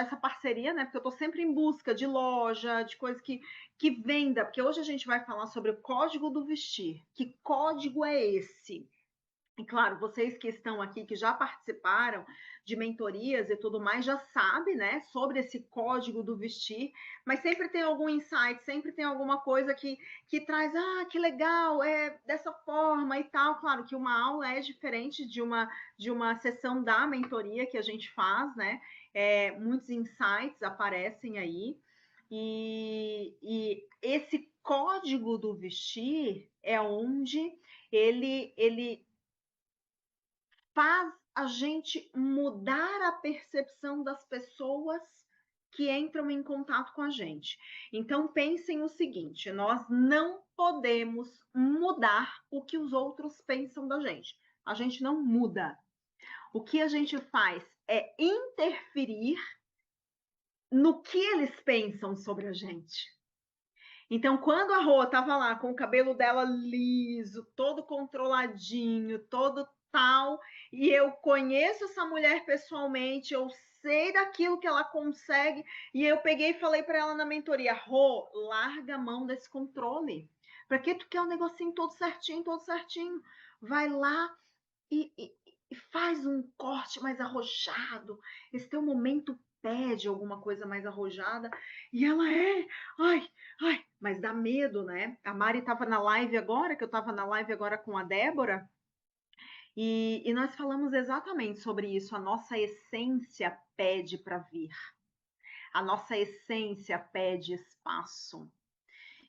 essa parceria, né? Porque eu estou sempre em busca de loja, de coisa que venda, porque hoje a gente vai falar sobre o código do vestir. Que código é esse? E claro, vocês que estão aqui, que já participaram de mentorias e tudo mais, já sabem, né, sobre esse código do vestir, mas sempre tem algum insight, sempre tem alguma coisa que traz, que legal, é dessa forma e tal. Claro que uma aula é diferente de uma sessão da mentoria que a gente faz, né? Muitos insights aparecem aí, e esse código do vestir é onde ele faz a gente mudar a percepção das pessoas que entram em contato com a gente. Então pensem o seguinte: nós não podemos mudar o que os outros pensam da gente. A gente não muda. O que a gente faz é interferir no que eles pensam sobre a gente. Então, quando a Rô estava lá com o cabelo dela liso, todo controladinho, todo tal, e eu conheço essa mulher pessoalmente, eu sei daquilo que ela consegue, e eu peguei e falei para ela na mentoria: Rô, larga a mão desse controle. Para que tu quer um negocinho todo certinho, todo certinho? Vai lá e faz um corte mais arrojado. Esse teu momento pede alguma coisa mais arrojada. E ela ai, ai, mas dá medo, né? A Mari estava na live agora, que eu estava na live agora com a Débora, e nós falamos exatamente sobre isso. A nossa essência pede para vir. A nossa essência pede espaço.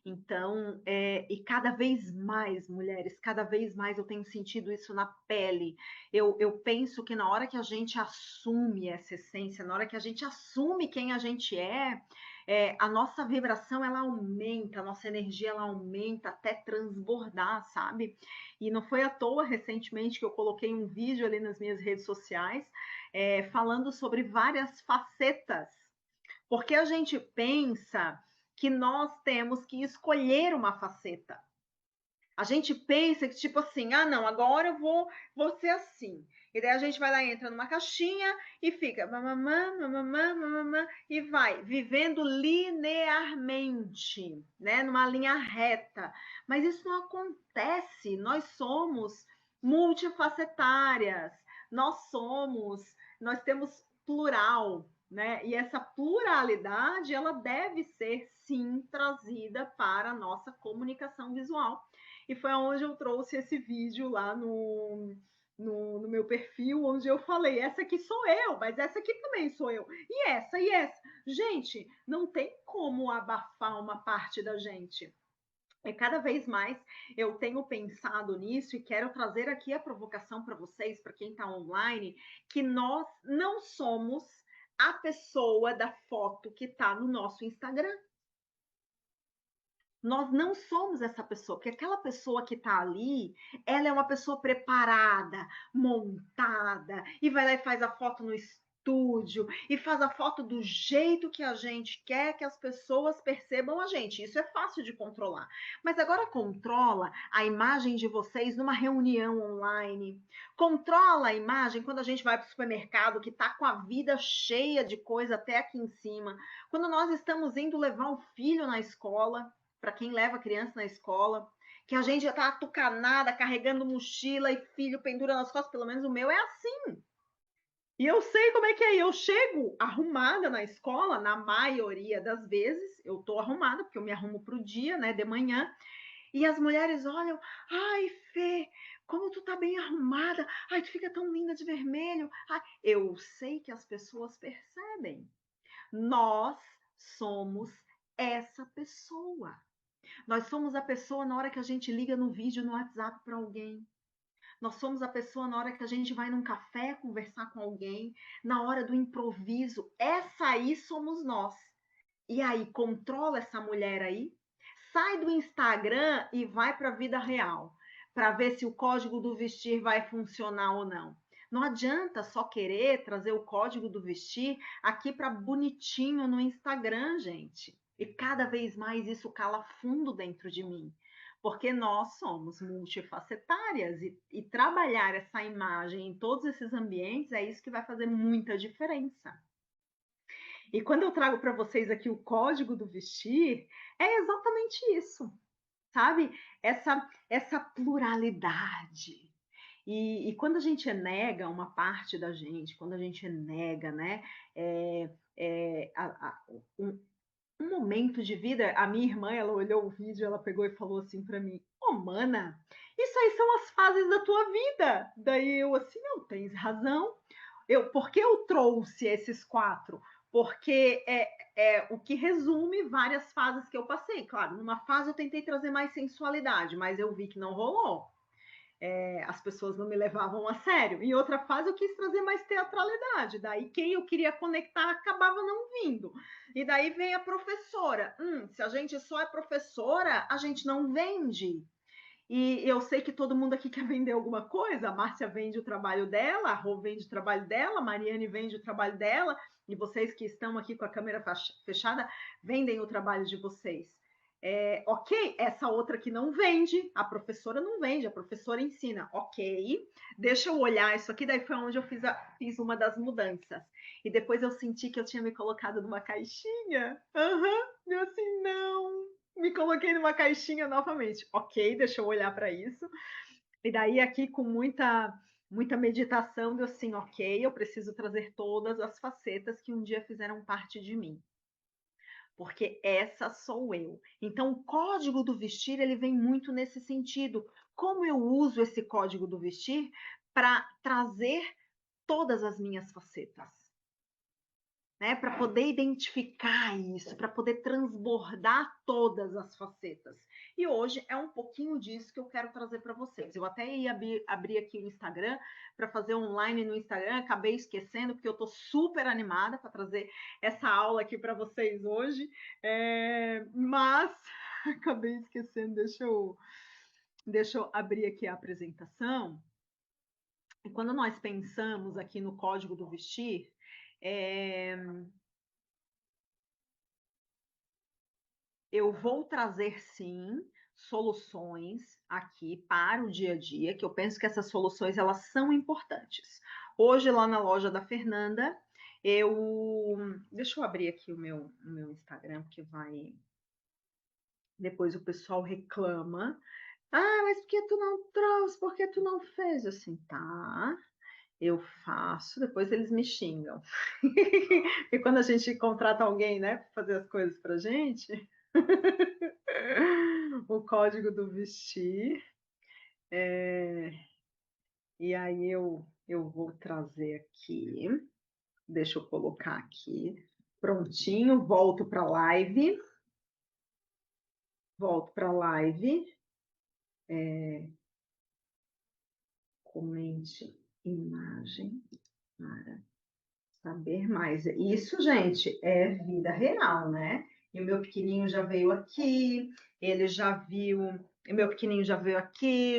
Então, e cada vez mais, mulheres, cada vez mais eu tenho sentido isso na pele. Eu penso que na hora que a gente assume essa essência, na hora que a gente assume quem a gente a nossa vibração ela aumenta, a nossa energia ela aumenta até transbordar, sabe? E não foi à toa recentemente que eu coloquei um vídeo ali nas minhas redes sociais falando sobre várias facetas, porque a gente pensa que nós temos que escolher uma faceta. A gente pensa que, tipo assim, não, agora eu vou ser assim. E daí a gente vai lá, entra numa caixinha e fica mamamã, mamamã, mamamã, e vai vivendo linearmente, né? Numa linha reta. Mas isso não acontece. Nós somos multifacetárias. Nós temos plural, né? E essa pluralidade, ela deve ser, sim, trazida para a nossa comunicação visual. E foi onde eu trouxe esse vídeo lá no meu perfil, onde eu falei: essa aqui sou eu, mas essa aqui também sou eu. E essa, e essa. Gente, não tem como abafar uma parte da gente. Cada vez mais eu tenho pensado nisso e quero trazer aqui a provocação para vocês, para quem está online, que nós não somos a pessoa da foto que está no nosso Instagram. Nós não somos essa pessoa, porque aquela pessoa que está ali, ela é uma pessoa preparada, montada, e vai lá e faz a foto no estúdio, e faz a foto do jeito que a gente quer que as pessoas percebam a gente. Isso é fácil de controlar. Mas agora controla a imagem de vocês numa reunião online. Controla a imagem quando a gente vai para o supermercado, que está com a vida cheia de coisa até aqui em cima. Quando nós estamos indo levar o filho na escola, para quem leva criança na escola, que a gente já tá atucanada, carregando mochila e filho pendura nas costas, pelo menos o meu é assim. E eu sei como é que é. Eu chego arrumada na escola, na maioria das vezes, eu tô arrumada, porque eu me arrumo pro dia, né, de manhã, e as mulheres olham: ai, Fê, como tu tá bem arrumada, ai, tu fica tão linda de vermelho. Ai, eu sei que as pessoas percebem. Nós somos essa pessoa. Nós somos a pessoa na hora que a gente liga no vídeo no WhatsApp para alguém. Nós somos a pessoa na hora que a gente vai num café conversar com alguém, na hora do improviso. Essa aí somos nós. E aí, controla essa mulher aí, sai do Instagram e vai para a vida real, para ver se o código do vestir vai funcionar ou não. Não adianta só querer trazer o código do vestir aqui para bonitinho no Instagram, gente. E cada vez mais isso cala fundo dentro de mim, porque nós somos multifacetárias e trabalhar essa imagem em todos esses ambientes é isso que vai fazer muita diferença. E quando eu trago para vocês aqui o código do vestir, é exatamente isso, sabe? Essa pluralidade. E quando a gente nega uma parte da gente, quando a gente nega, né, é, um, um momento de vida, a minha irmã, ela olhou o vídeo, ela pegou e falou assim para mim: "Ô, mana, isso aí são as fases da tua vida". Daí eu assim: "Não, tens razão". Por que eu trouxe esses quatro? Porque é o que resume várias fases que eu passei. Claro, numa fase eu tentei trazer mais sensualidade, mas eu vi que não rolou. As pessoas não me levavam a sério. Em outra fase, eu quis trazer mais teatralidade. Daí, quem eu queria conectar acabava não vindo. E daí vem a professora. Se a gente só é professora, a gente não vende. E eu sei que todo mundo aqui quer vender alguma coisa. A Márcia vende o trabalho dela, a Rô vende o trabalho dela, a Mariane vende o trabalho dela, e vocês que estão aqui com a câmera fechada vendem o trabalho de vocês. Ok, essa outra que não vende, a professora não vende, a professora ensina. Ok, deixa eu olhar isso aqui. Daí foi onde eu fiz uma das mudanças. E depois eu senti que eu tinha me colocado numa caixinha. Eu assim, não, me coloquei numa caixinha novamente. Ok, deixa eu olhar para isso. E daí, aqui, com muita meditação, deu assim: ok, eu preciso trazer todas as facetas que um dia fizeram parte de mim. Porque essa sou eu. Então, o código do vestir, ele vem muito nesse sentido. Como eu uso esse código do vestir para trazer todas as minhas facetas, né, para poder identificar isso, para poder transbordar todas as facetas. E hoje é um pouquinho disso que eu quero trazer para vocês. Eu até ia abrir aqui o Instagram para fazer online no Instagram, acabei esquecendo, porque eu estou super animada para trazer essa aula aqui para vocês hoje, mas acabei esquecendo. Deixa eu abrir aqui a apresentação. E quando nós pensamos aqui no código do vestir, é, eu vou trazer, sim, soluções aqui para o dia a dia, que eu penso que essas soluções elas são importantes. Hoje, lá na loja da Fernanda, deixa eu abrir aqui o meu Instagram, porque vai. Depois o pessoal reclama. Ah, mas por que tu não trouxe? Por que tu não fez? Assim, tá. Eu faço, depois eles me xingam. E quando a gente contrata alguém, né, para fazer as coisas pra gente, o código do vestir. E aí eu vou trazer aqui, deixa eu colocar aqui, prontinho, volto para live, comente imagem para saber mais. Isso, gente, é vida real, né? E o meu pequenininho já veio aqui, ele já viu, o meu pequenininho já veio aqui,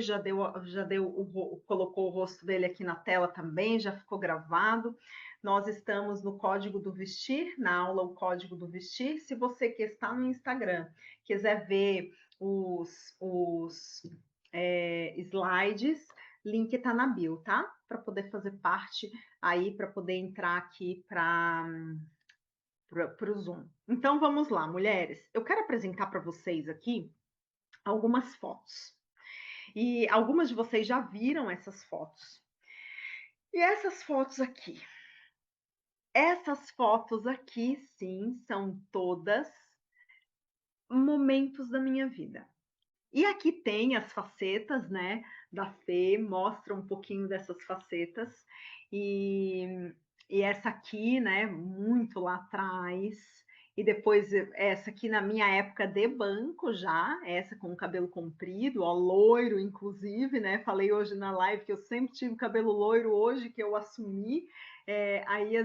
colocou o rosto dele aqui na tela também, já ficou gravado. Nós estamos no Código do Vestir, na aula O Código do Vestir. Se você que está no Instagram quiser ver os slides, link está na bio, tá? Para poder fazer parte aí, para poder entrar aqui para o Zoom. Então vamos lá, mulheres. Eu quero apresentar para vocês aqui algumas fotos. E algumas de vocês já viram essas fotos. E essas fotos aqui, sim, são todas momentos da minha vida. E aqui tem as facetas, né, da Fê, mostra um pouquinho dessas facetas. E essa aqui, né, muito lá atrás. E depois essa aqui na minha época de banco já, essa com o cabelo comprido, ó, loiro inclusive, né? Falei hoje na live que eu sempre tive cabelo loiro, hoje que eu assumi. Aí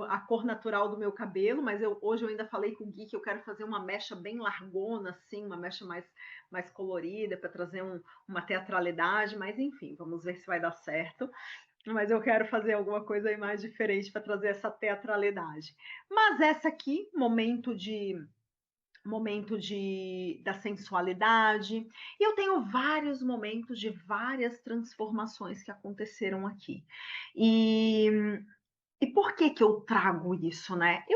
a cor natural do meu cabelo, mas hoje eu ainda falei com o Gui que eu quero fazer uma mecha bem largona, assim, uma mecha mais colorida, para trazer uma teatralidade, mas enfim, vamos ver se vai dar certo. Mas eu quero fazer alguma coisa aí mais diferente para trazer essa teatralidade. Mas essa aqui, da sensualidade. E eu tenho vários momentos de várias transformações que aconteceram aqui. E por que eu trago isso, né?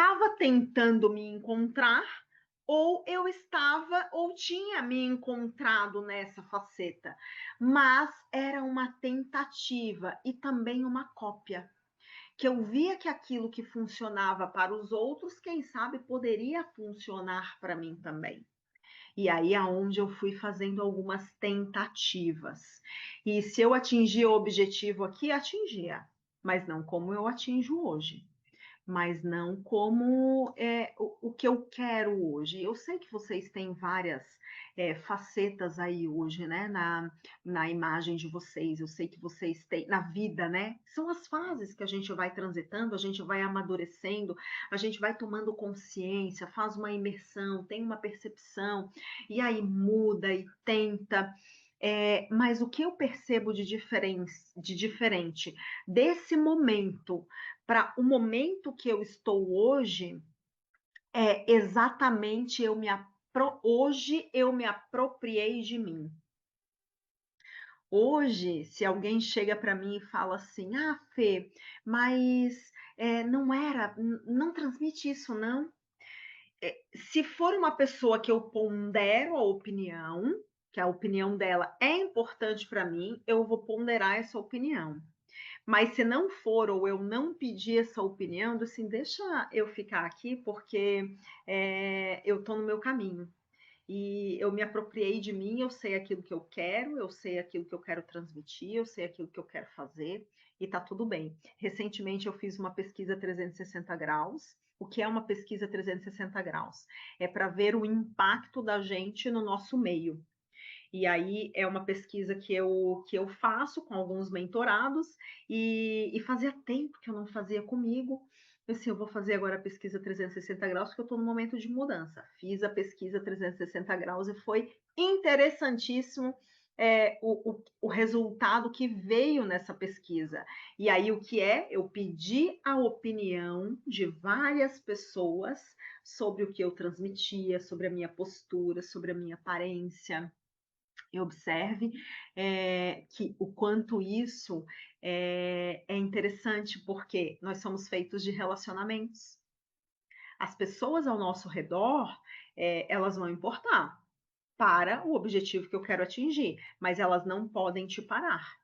estava tentando me encontrar, ou eu estava ou tinha me encontrado nessa faceta, mas era uma tentativa e também uma cópia, que eu via que aquilo que funcionava para os outros, quem sabe poderia funcionar para mim também. E aí aonde eu fui fazendo algumas tentativas. E se eu atingia o objetivo aqui, atingia, mas não como eu atinjo hoje, mas não como o que eu quero hoje. Eu sei que vocês têm várias facetas aí hoje, né, na imagem de vocês. Eu sei que vocês têm na vida, né? São as fases que a gente vai transitando, a gente vai amadurecendo, a gente vai tomando consciência, faz uma imersão, tem uma percepção, e aí muda e tenta. Mas o que eu percebo de diferente desse momento para o momento que eu estou hoje, é exatamente hoje eu me apropriei de mim. Hoje, se alguém chega para mim e fala assim: "Ah, Fê, mas não transmite isso, não". Se for uma pessoa que eu pondero a opinião, que a opinião dela é importante para mim, eu vou ponderar essa opinião. Mas se não for ou eu não pedir essa opinião, assim, deixa eu ficar aqui porque eu estou no meu caminho. E eu me apropriei de mim, eu sei aquilo que eu sei aquilo que eu quero transmitir, eu sei aquilo que eu quero fazer, e tá tudo bem. Recentemente eu fiz uma pesquisa 360 graus. O que é uma pesquisa 360 graus? É para ver o impacto da gente no nosso meio. E aí é uma pesquisa que eu faço com alguns mentorados e fazia tempo que eu não fazia comigo. Assim, eu vou fazer agora a pesquisa 360 graus porque eu estou no momento de mudança. Fiz a pesquisa 360 graus e foi interessantíssimo o resultado que veio nessa pesquisa. E aí o que é? Eu pedi a opinião de várias pessoas sobre o que eu transmitia, sobre a minha postura, sobre a minha aparência. E observe que o quanto isso é interessante, porque nós somos feitos de relacionamentos. As pessoas ao nosso redor, elas vão importar para o objetivo que eu quero atingir, mas elas não podem te parar.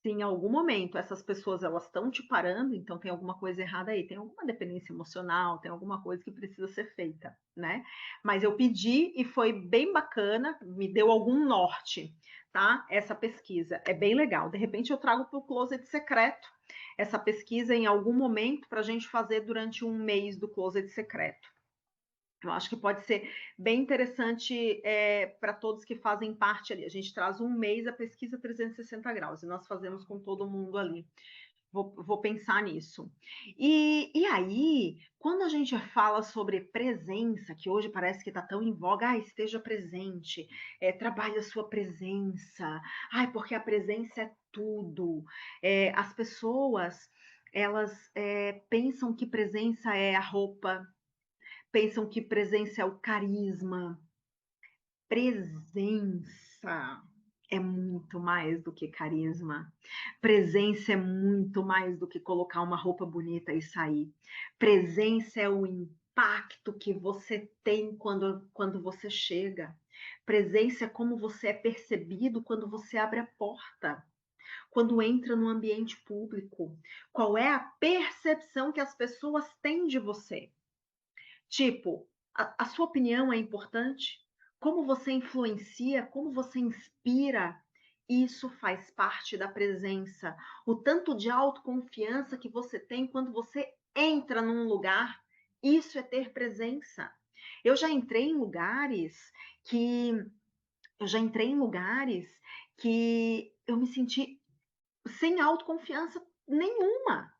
Se em algum momento essas pessoas elas estão te parando, então tem alguma coisa errada aí, tem alguma dependência emocional, tem alguma coisa que precisa ser feita, né? Mas eu pedi e foi bem bacana, me deu algum norte, tá? Essa pesquisa é bem legal. De repente eu trago para o Closet Secreto essa pesquisa em algum momento para a gente fazer durante um mês do Closet Secreto. Eu acho que pode ser bem interessante para todos que fazem parte ali. A gente traz um mês a pesquisa 360 graus e nós fazemos com todo mundo ali. Vou pensar nisso. E aí, quando a gente fala sobre presença, que hoje parece que está tão em voga, esteja presente, trabalhe a sua presença, porque a presença é tudo. As pessoas, elas pensam que presença é a roupa, pensam que presença é o carisma. Presença é muito mais do que carisma. Presença é muito mais do que colocar uma roupa bonita e sair. Presença é o impacto que você tem quando você chega. Presença é como você é percebido quando você abre a porta, quando entra no ambiente público. Qual é a percepção que as pessoas têm de você? Tipo, a sua opinião é importante? Como você influencia, como você inspira, isso faz parte da presença. O tanto de autoconfiança que você tem quando você entra num lugar, isso é ter presença. Eu já entrei em lugares que eu já entrei em lugares que eu me senti sem autoconfiança nenhuma.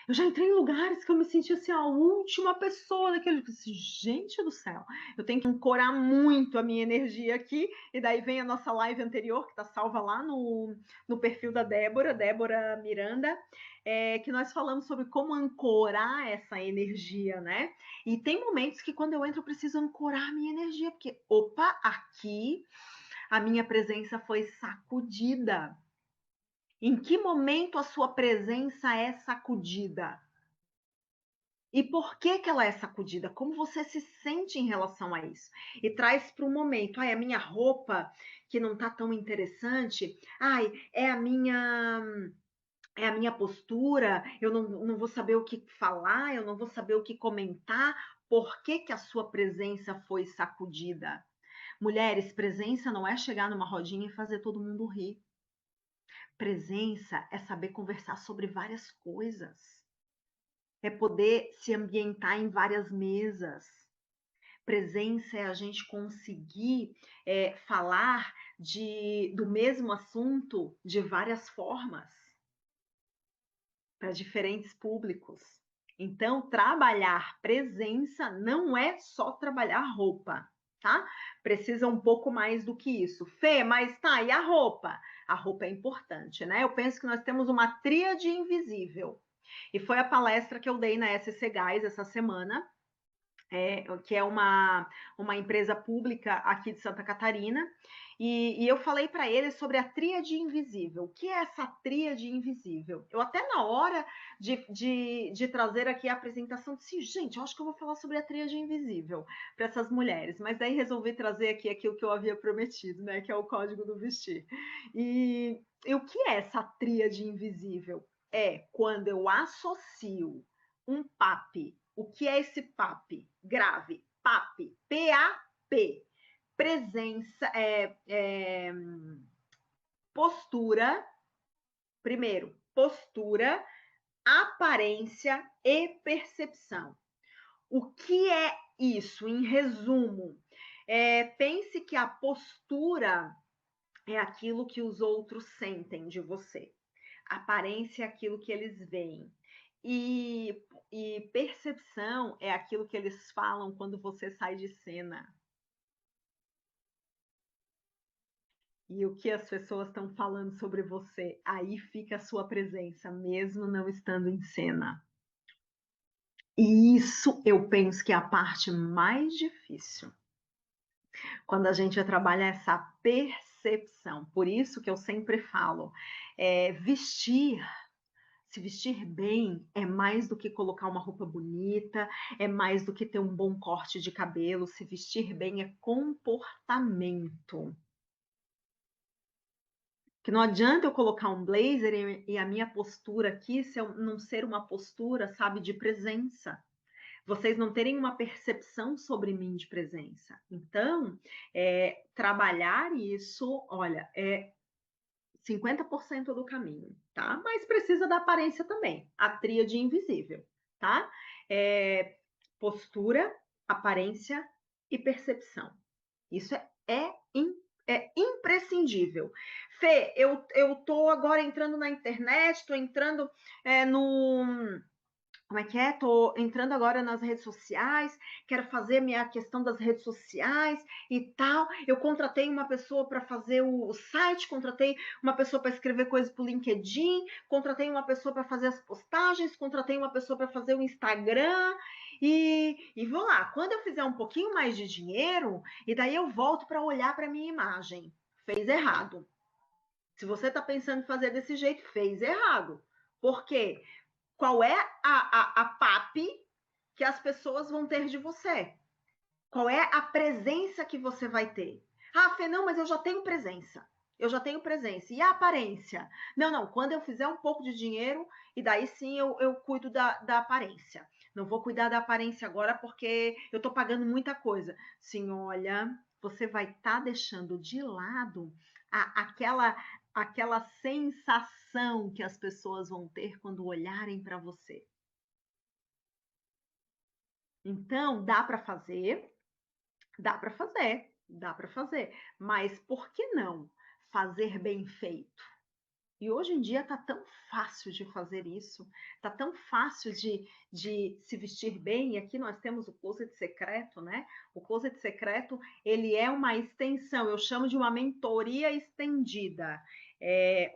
Eu já entrei em lugares que eu me senti assim, a última pessoa daquele. Assim, gente do céu, eu tenho que ancorar muito a minha energia aqui. E daí vem a nossa live anterior, que está salva lá no perfil da Débora Miranda, que nós falamos sobre como ancorar essa energia, né? E tem momentos que quando eu entro, eu preciso ancorar a minha energia, porque, opa, aqui a minha presença foi sacudida. Em que momento a sua presença é sacudida? E por que que ela é sacudida? Como você se sente em relação a isso? E traz para o momento. Ai, a minha roupa que não tá tão interessante. Ai, é a minha postura. Eu não vou saber o que falar, eu não vou saber o que comentar. Por que que a sua presença foi sacudida? Mulheres, presença não é chegar numa rodinha e fazer todo mundo rir. Presença é saber conversar sobre várias coisas. É poder se ambientar em várias mesas. Presença é a gente conseguir falar do mesmo assunto de várias formas, para diferentes públicos. Então, trabalhar presença não é só trabalhar roupa, tá? Precisa um pouco mais do que isso. Fê, mas tá, e a roupa? A roupa é importante, né? Eu penso que nós temos uma tríade invisível. E foi a palestra que eu dei na SC Gás essa semana, que é uma empresa pública aqui de Santa Catarina, e eu falei para eles sobre a tríade invisível. O que é essa tríade invisível? Eu até na hora de trazer aqui a apresentação disse, gente, eu acho que eu vou falar sobre a tríade invisível para essas mulheres, mas daí resolvi trazer aqui aquilo que eu havia prometido, né, que é o código do vestir. E o que é essa tríade invisível? É quando eu associo um PAP. O que é esse PAP? Grave. PAP. P-A-P. Presença, postura. Primeiro, postura, aparência e percepção. O que é isso? Em resumo, pense que a postura é aquilo que os outros sentem de você. A aparência é aquilo que eles veem. E, e percepção é aquilo que eles falam quando você sai de cena. E o que as pessoas estão falando sobre você, aí fica a sua presença, mesmo não estando em cena. E isso eu penso que é a parte mais difícil, quando a gente trabalha essa percepção. Por isso que eu sempre falo, se vestir bem é mais do que colocar uma roupa bonita, é mais do que ter um bom corte de cabelo. Se vestir bem é comportamento. Que não adianta eu colocar um blazer e a minha postura aqui não ser uma postura, sabe, de presença. Vocês não terem uma percepção sobre mim de presença. Então, trabalhar isso, olha, é 50% do caminho, tá? Mas precisa da aparência também, a tríade invisível, tá? Postura, aparência e percepção. Isso é imprescindível. Fê, eu tô agora entrando na internet, tô entrando no como é que é? Tô entrando agora nas redes sociais, quero fazer minha questão das redes sociais e tal. Eu contratei uma pessoa para fazer o site, contratei uma pessoa para escrever coisas para o LinkedIn, contratei uma pessoa para fazer as postagens, contratei uma pessoa para fazer o Instagram e vou lá. Quando eu fizer um pouquinho mais de dinheiro, e daí eu volto para olhar para minha imagem. Fez errado. Se você está pensando em fazer desse jeito, fez errado. Por quê? Qual é a PAP que as pessoas vão ter de você? Qual é a presença que você vai ter? Ah, Fê, não, mas eu já tenho presença. Eu já tenho presença. E a aparência? Não, quando eu fizer um pouco de dinheiro, e daí sim eu cuido da aparência. Não vou cuidar da aparência agora porque eu estou pagando muita coisa. Sim, olha, você vai estar deixando de lado aquela sensação que as pessoas vão ter quando olharem para você. Então, dá para fazer, mas por que não fazer bem feito? E hoje em dia tá tão fácil de fazer isso, tá tão fácil de se vestir bem. E aqui nós temos o Closet Secreto, né? O Closet Secreto, ele é uma extensão, eu chamo de uma mentoria estendida,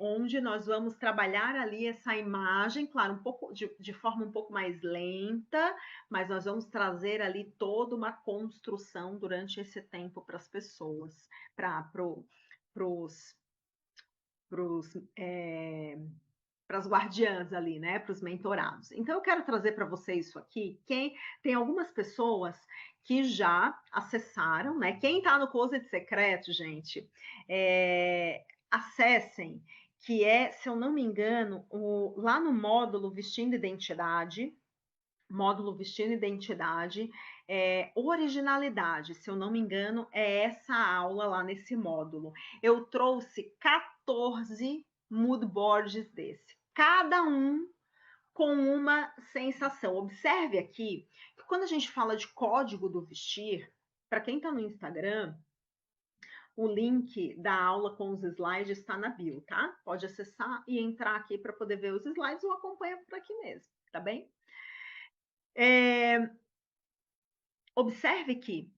onde nós vamos trabalhar ali essa imagem, claro, um pouco de forma um pouco mais lenta, mas nós vamos trazer ali toda uma construção durante esse tempo para as pessoas, para os as guardiãs ali, né, para os mentorados. Então eu quero trazer para vocês isso aqui. Quem tem algumas pessoas que já acessaram, né? Quem está no Closet Secreto, gente, acessem, que é, se eu não me engano, lá no módulo Vestindo Identidade, originalidade, se eu não me engano, é essa aula lá nesse módulo. Eu trouxe 14 mood boards desse, cada um com uma sensação. Observe aqui que quando a gente fala de código do vestir, para quem está no Instagram, o link da aula com os slides está na bio, tá? Pode acessar e entrar aqui para poder ver os slides ou acompanha por aqui mesmo, tá bem? Observe que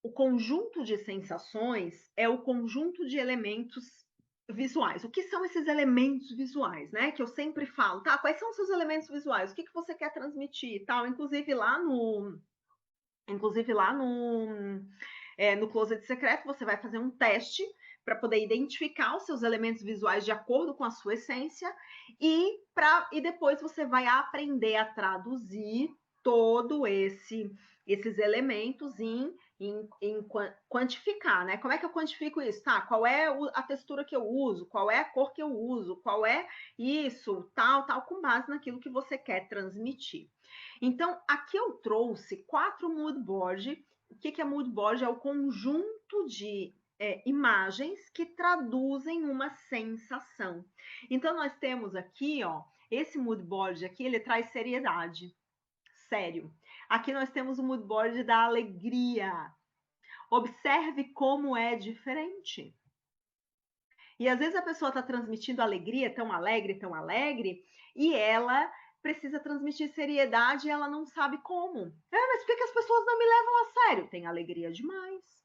o conjunto de sensações é o conjunto de elementos visuais. O que são esses elementos visuais, né? Que eu sempre falo, tá? Quais são os seus elementos visuais? O que você quer transmitir, tal? Inclusive lá no Closet Secreto, você vai fazer um teste para poder identificar os seus elementos visuais de acordo com a sua essência e depois você vai aprender a traduzir todo esses elementos em quantificar, né? Como é que eu quantifico isso? Tá, qual é a textura que eu uso? Qual é a cor que eu uso? Qual é isso? Tal, com base naquilo que você quer transmitir. Então, aqui eu trouxe 4 mood boards. O que é mood board? É o conjunto de imagens que traduzem uma sensação. Então, nós temos aqui, ó, esse mood board aqui, ele traz seriedade, sério. Aqui nós temos o mood board da alegria. Observe como é diferente. E às vezes a pessoa está transmitindo alegria, tão alegre, e ela precisa transmitir seriedade e ela não sabe como. Mas por que as pessoas não me levam a sério? Tem alegria demais.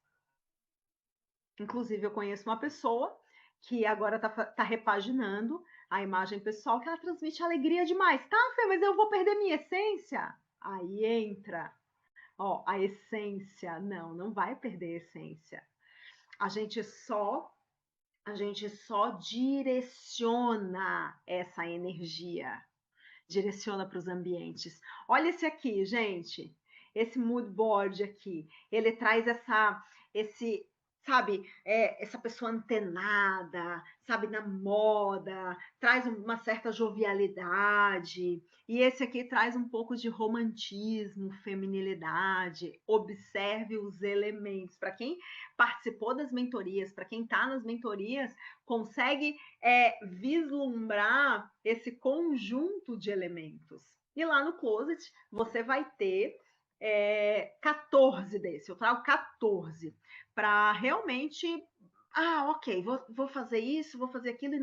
Inclusive, eu conheço uma pessoa que agora está repaginando a imagem pessoal, que ela transmite alegria demais. Tá, Fê, mas eu vou perder minha essência? Aí entra, ó, a essência. Não vai perder a essência. A gente só direciona essa energia, direciona para os ambientes. Olha esse aqui, gente, esse mood board aqui, ele traz esse, sabe, essa pessoa antenada, sabe, na moda, traz uma certa jovialidade. E esse aqui traz um pouco de romantismo, feminilidade. Observe os elementos. Para quem participou das mentorias, para quem está nas mentorias, consegue vislumbrar esse conjunto de elementos. E lá no Closet você vai ter 14 desse. Eu trago 14 para realmente, ok, vou fazer isso, vou fazer aquilo, e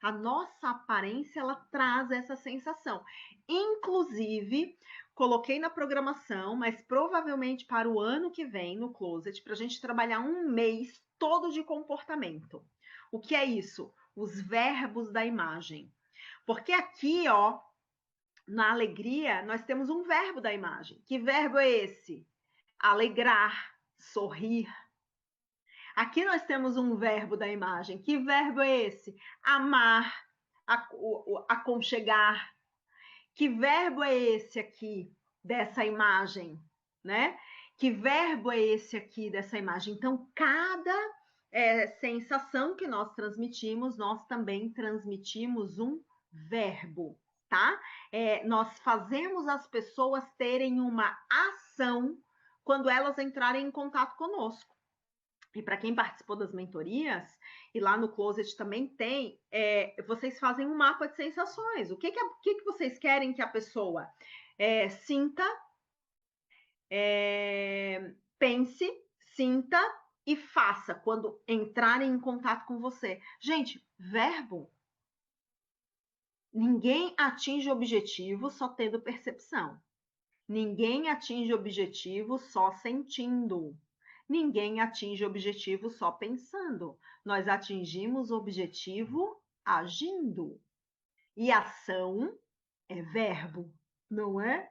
a nossa aparência, ela traz essa sensação. Inclusive, coloquei na programação, mas provavelmente para o ano que vem no Closet, para a gente trabalhar um mês todo de comportamento. O que é isso? Os verbos da imagem. Porque aqui, ó, na alegria, nós temos um verbo da imagem. Que verbo é esse? Alegrar, sorrir. Aqui nós temos um verbo da imagem. Que verbo é esse? Amar, aconchegar. Que verbo é esse aqui dessa imagem, né? Que verbo é esse aqui dessa imagem? Então, cada sensação que nós transmitimos, nós também transmitimos um verbo, tá? Nós fazemos as pessoas terem uma ação quando elas entrarem em contato conosco. E para quem participou das mentorias, e lá no Closet também tem, vocês fazem um mapa de sensações. O que vocês querem que a pessoa sinta, pense, sinta e faça quando entrarem em contato com você. Gente, verbo. Ninguém atinge objetivo só tendo percepção. Ninguém atinge objetivo só sentindo. Ninguém atinge objetivo só pensando. Nós atingimos objetivo agindo. E ação é verbo. não é?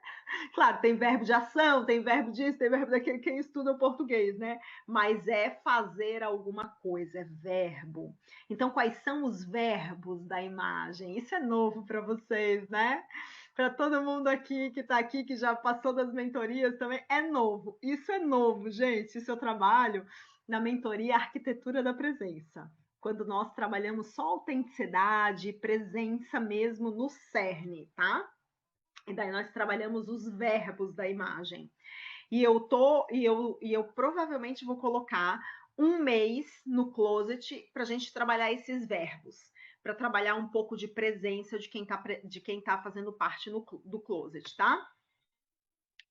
Claro, tem verbo de ação, tem verbo disso, tem verbo daquele, quem estuda o português, né? Mas é fazer alguma coisa, é verbo. Então, quais são os verbos da imagem? Isso é novo para vocês, né? Para todo mundo aqui que está aqui, que já passou das mentorias também, é novo. Isso é novo, gente. Isso eu trabalho na mentoria Arquitetura da Presença. Quando nós trabalhamos só autenticidade, presença mesmo no cerne, tá? E daí nós trabalhamos os verbos da imagem. E eu provavelmente vou colocar um mês no closet para a gente trabalhar esses verbos, para trabalhar um pouco de presença de quem tá fazendo parte do closet, tá?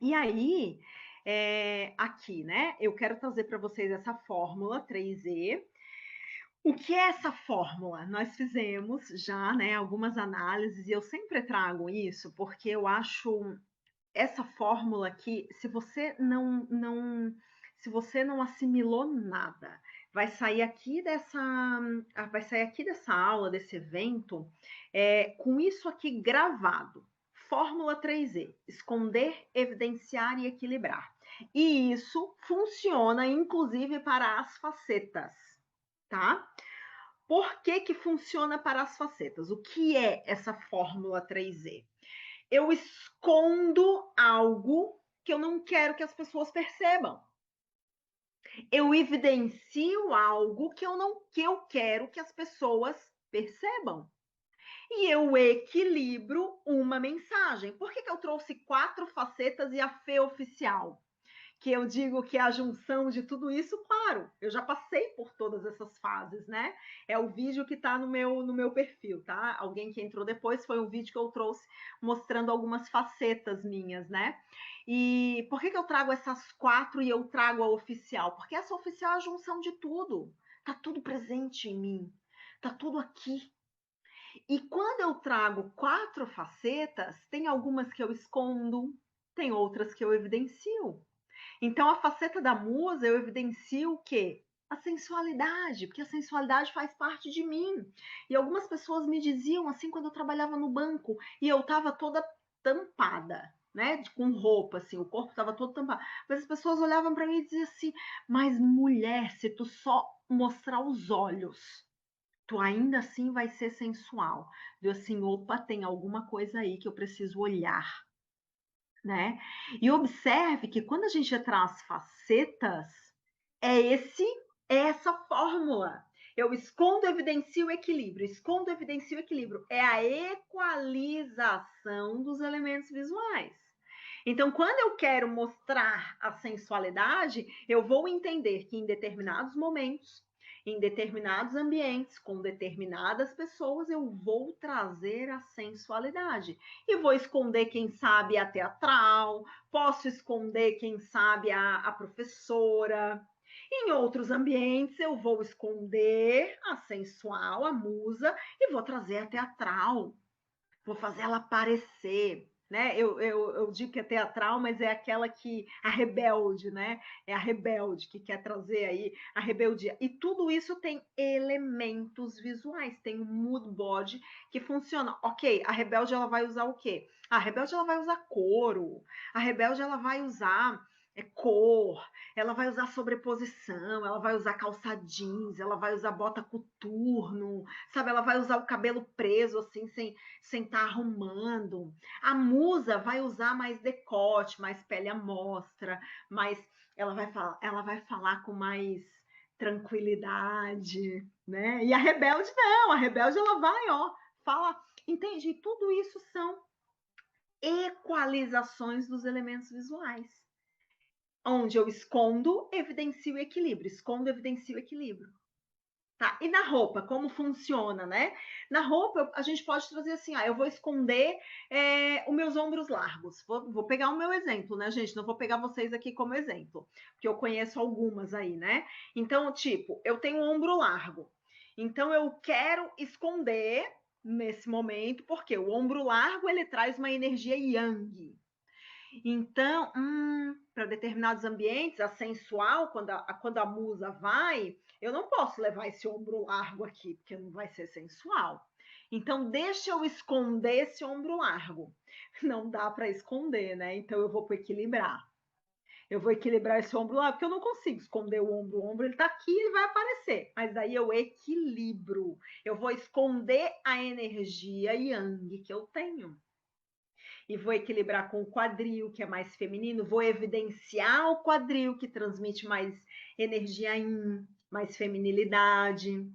E aí, aqui, né? Eu quero trazer para vocês essa fórmula 3E. O que é essa fórmula? Nós fizemos já, né, algumas análises e eu sempre trago isso porque eu acho essa fórmula aqui, se você não assimilou nada, vai sair aqui dessa aula, desse evento, com isso aqui gravado. Fórmula 3E: esconder, evidenciar e equilibrar. E isso funciona inclusive para as facetas, tá? Por que que funciona para as facetas? O que é essa fórmula 3E? Eu escondo algo que eu não quero que as pessoas percebam. Eu evidencio algo que eu quero que as pessoas percebam. E eu equilibro uma mensagem. Por que eu trouxe 4 facetas e a fé oficial? Que eu digo que é a junção de tudo isso, claro, eu já passei por todas essas fases, né? É o vídeo que está no meu perfil, tá? Alguém que entrou depois foi um vídeo que eu trouxe mostrando algumas facetas minhas, né? E por que eu trago essas 4 e eu trago a oficial? Porque essa oficial é a junção de tudo. Tá tudo presente em mim. Tá tudo aqui. E quando eu trago 4 facetas, tem algumas que eu escondo, tem outras que eu evidencio. Então, a faceta da musa, eu evidencio o quê? A sensualidade, porque a sensualidade faz parte de mim. E algumas pessoas me diziam assim quando eu trabalhava no banco e eu estava toda tampada, né? Com roupa, assim, o corpo estava todo tampado. Mas as pessoas olhavam para mim e diziam assim: mas mulher, se tu só mostrar os olhos, tu ainda assim vai ser sensual. Eu assim, opa, tem alguma coisa aí que eu preciso olhar, né? E observe que quando a gente traz facetas, é esse é essa fórmula. Eu escondo, evidencio equilíbrio. Escondo, evidencio equilíbrio. É a equalização dos elementos visuais. Então, quando eu quero mostrar a sensualidade, eu vou entender que em determinados momentos, em determinados ambientes, com determinadas pessoas, eu vou trazer a sensualidade. E vou esconder, quem sabe, a teatral, posso esconder, quem sabe, a professora. Em outros ambientes, eu vou esconder a sensual, a musa, e vou trazer a teatral. Vou fazer ela aparecer, né? Eu digo que é teatral, mas é aquela que a rebelde, né? É a rebelde que quer trazer aí a rebeldia. E tudo isso tem elementos visuais, tem um mood board que funciona. Ok, a rebelde ela vai usar o quê? A rebelde ela vai usar couro, a rebelde ela vai usar cor, ela vai usar sobreposição, ela vai usar calça jeans, ela vai usar bota coturno, sabe? Ela vai usar o cabelo preso assim, sem estar arrumando. A musa vai usar mais decote, mais pele à mostra, mais ela vai falar com mais tranquilidade, né? E a rebelde não, a rebelde ela vai, ó, fala, entende? E tudo isso são equalizações dos elementos visuais. Onde eu escondo, evidencio o equilíbrio, escondo, evidencio o equilíbrio. Tá, e na roupa, como funciona, né? Na roupa, a gente pode trazer assim, eu vou esconder os meus ombros largos. Vou pegar o meu exemplo, né, gente? Não vou pegar vocês aqui como exemplo, porque eu conheço algumas aí, né? Então, tipo, eu tenho um ombro largo. Então, eu quero esconder nesse momento, porque o ombro largo, ele traz uma energia yang. Então, para determinados ambientes, a sensual, quando a musa vai, eu não posso levar esse ombro largo aqui, porque não vai ser sensual. Então, deixa eu esconder esse ombro largo. Não dá para esconder, né? Então, eu vou para equilibrar. Eu vou equilibrar esse ombro lá, porque eu não consigo esconder o ombro. O ombro ele tá aqui, ele vai aparecer. Mas daí eu equilibro. Eu vou esconder a energia yang que eu tenho. E vou equilibrar com o quadril, que é mais feminino. Vou evidenciar o quadril, que transmite mais energia yin, mais feminilidade.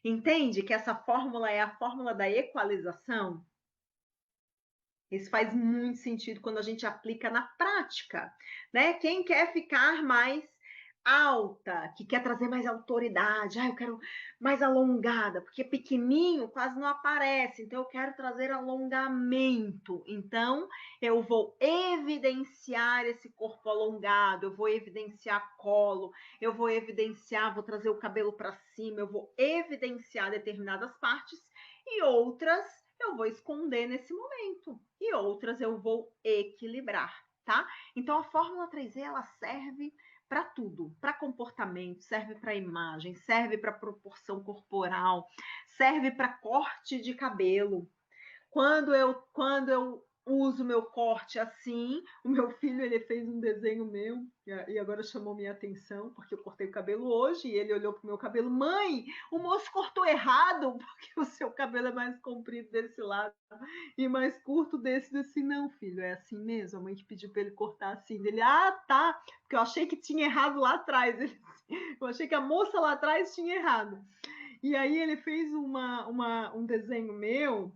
Entende que essa fórmula é a fórmula da equalização? Isso faz muito sentido quando a gente aplica na prática, né? Quem quer ficar mais alta, que quer trazer mais autoridade, eu quero mais alongada, porque pequenininho quase não aparece, então eu quero trazer alongamento. Então, eu vou evidenciar esse corpo alongado, eu vou evidenciar colo, eu vou evidenciar, vou trazer o cabelo para cima, eu vou evidenciar determinadas partes e outras eu vou esconder nesse momento e outras eu vou equilibrar, tá? Então a fórmula 3E ela serve para tudo, para comportamento, serve para imagem, serve para proporção corporal, serve para corte de cabelo. Quando eu uso meu corte assim, o meu filho ele fez um desenho meu e agora chamou minha atenção porque eu cortei o cabelo hoje e ele olhou pro meu cabelo, mãe, o moço cortou errado porque o seu cabelo é mais comprido desse lado e mais curto desse, assim, não, filho, é assim mesmo, a mãe que pediu para ele cortar assim, ele, tá, porque eu achei que tinha errado lá atrás, eu achei que a moça lá atrás tinha errado. E aí ele fez um desenho meu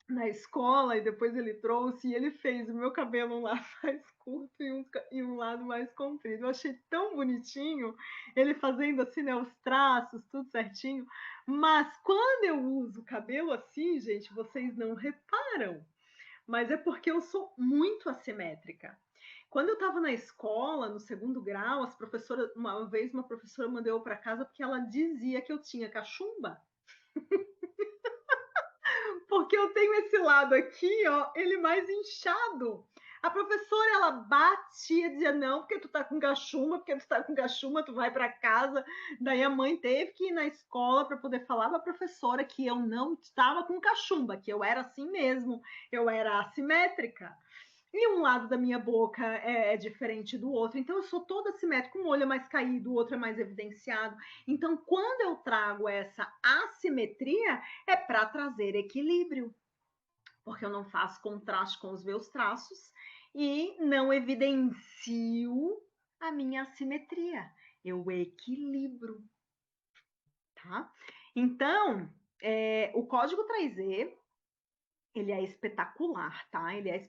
na escola e depois ele trouxe e ele fez o meu cabelo um lado mais curto e um lado mais comprido. Eu achei tão bonitinho ele fazendo assim, né, os traços, tudo certinho. Mas quando eu uso cabelo assim, gente, vocês não reparam. Mas é porque eu sou muito assimétrica. Quando eu estava na escola, no segundo grau, uma vez uma professora mandou eu para casa porque ela dizia que eu tinha cachumba. Porque eu tenho esse lado aqui, ó, ele mais inchado. A professora, ela batia, dizia, não, porque tu tá com cachumba, porque tu tá com cachumba, tu vai para casa. Daí a mãe teve que ir na escola para poder falar para a professora que eu não estava com cachumba, que eu era assim mesmo, eu era assimétrica. E um lado da minha boca é diferente do outro. Então, eu sou toda assimétrica. Um olho é mais caído, o outro é mais evidenciado. Então, quando eu trago essa assimetria, é para trazer equilíbrio. Porque eu não faço contraste com os meus traços e não evidencio a minha assimetria. Eu equilibro, tá? Então, o código 3E ele é espetacular, tá? Ele é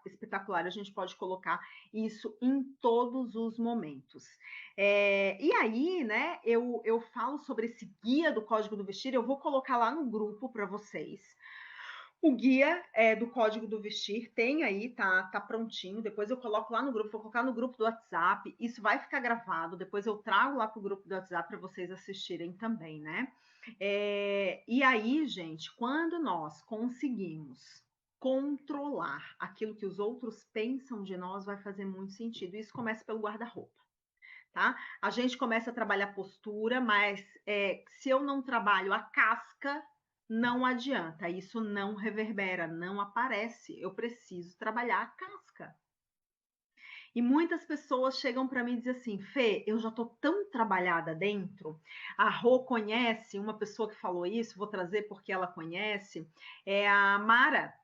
espetacular, a gente pode colocar isso em todos os momentos. E aí, né, eu falo sobre esse guia do Código do Vestir, eu vou colocar lá no grupo para vocês. O guia do Código do Vestir tem aí, tá prontinho. Depois eu coloco lá no grupo, vou colocar no grupo do WhatsApp. Isso vai ficar gravado. Depois eu trago lá para o grupo do WhatsApp para vocês assistirem também, né? E aí, gente, quando nós conseguimos controlar aquilo que os outros pensam de nós, vai fazer muito sentido. Isso começa pelo guarda-roupa, tá? A gente começa a trabalhar postura, mas se eu não trabalho a casca, não adianta. Isso não reverbera, não aparece. Eu preciso trabalhar a casca. E muitas pessoas chegam para mim e dizem assim, Fê, eu já estou tão trabalhada dentro. A Rô conhece, uma pessoa que falou isso, vou trazer porque ela conhece, é a Mara.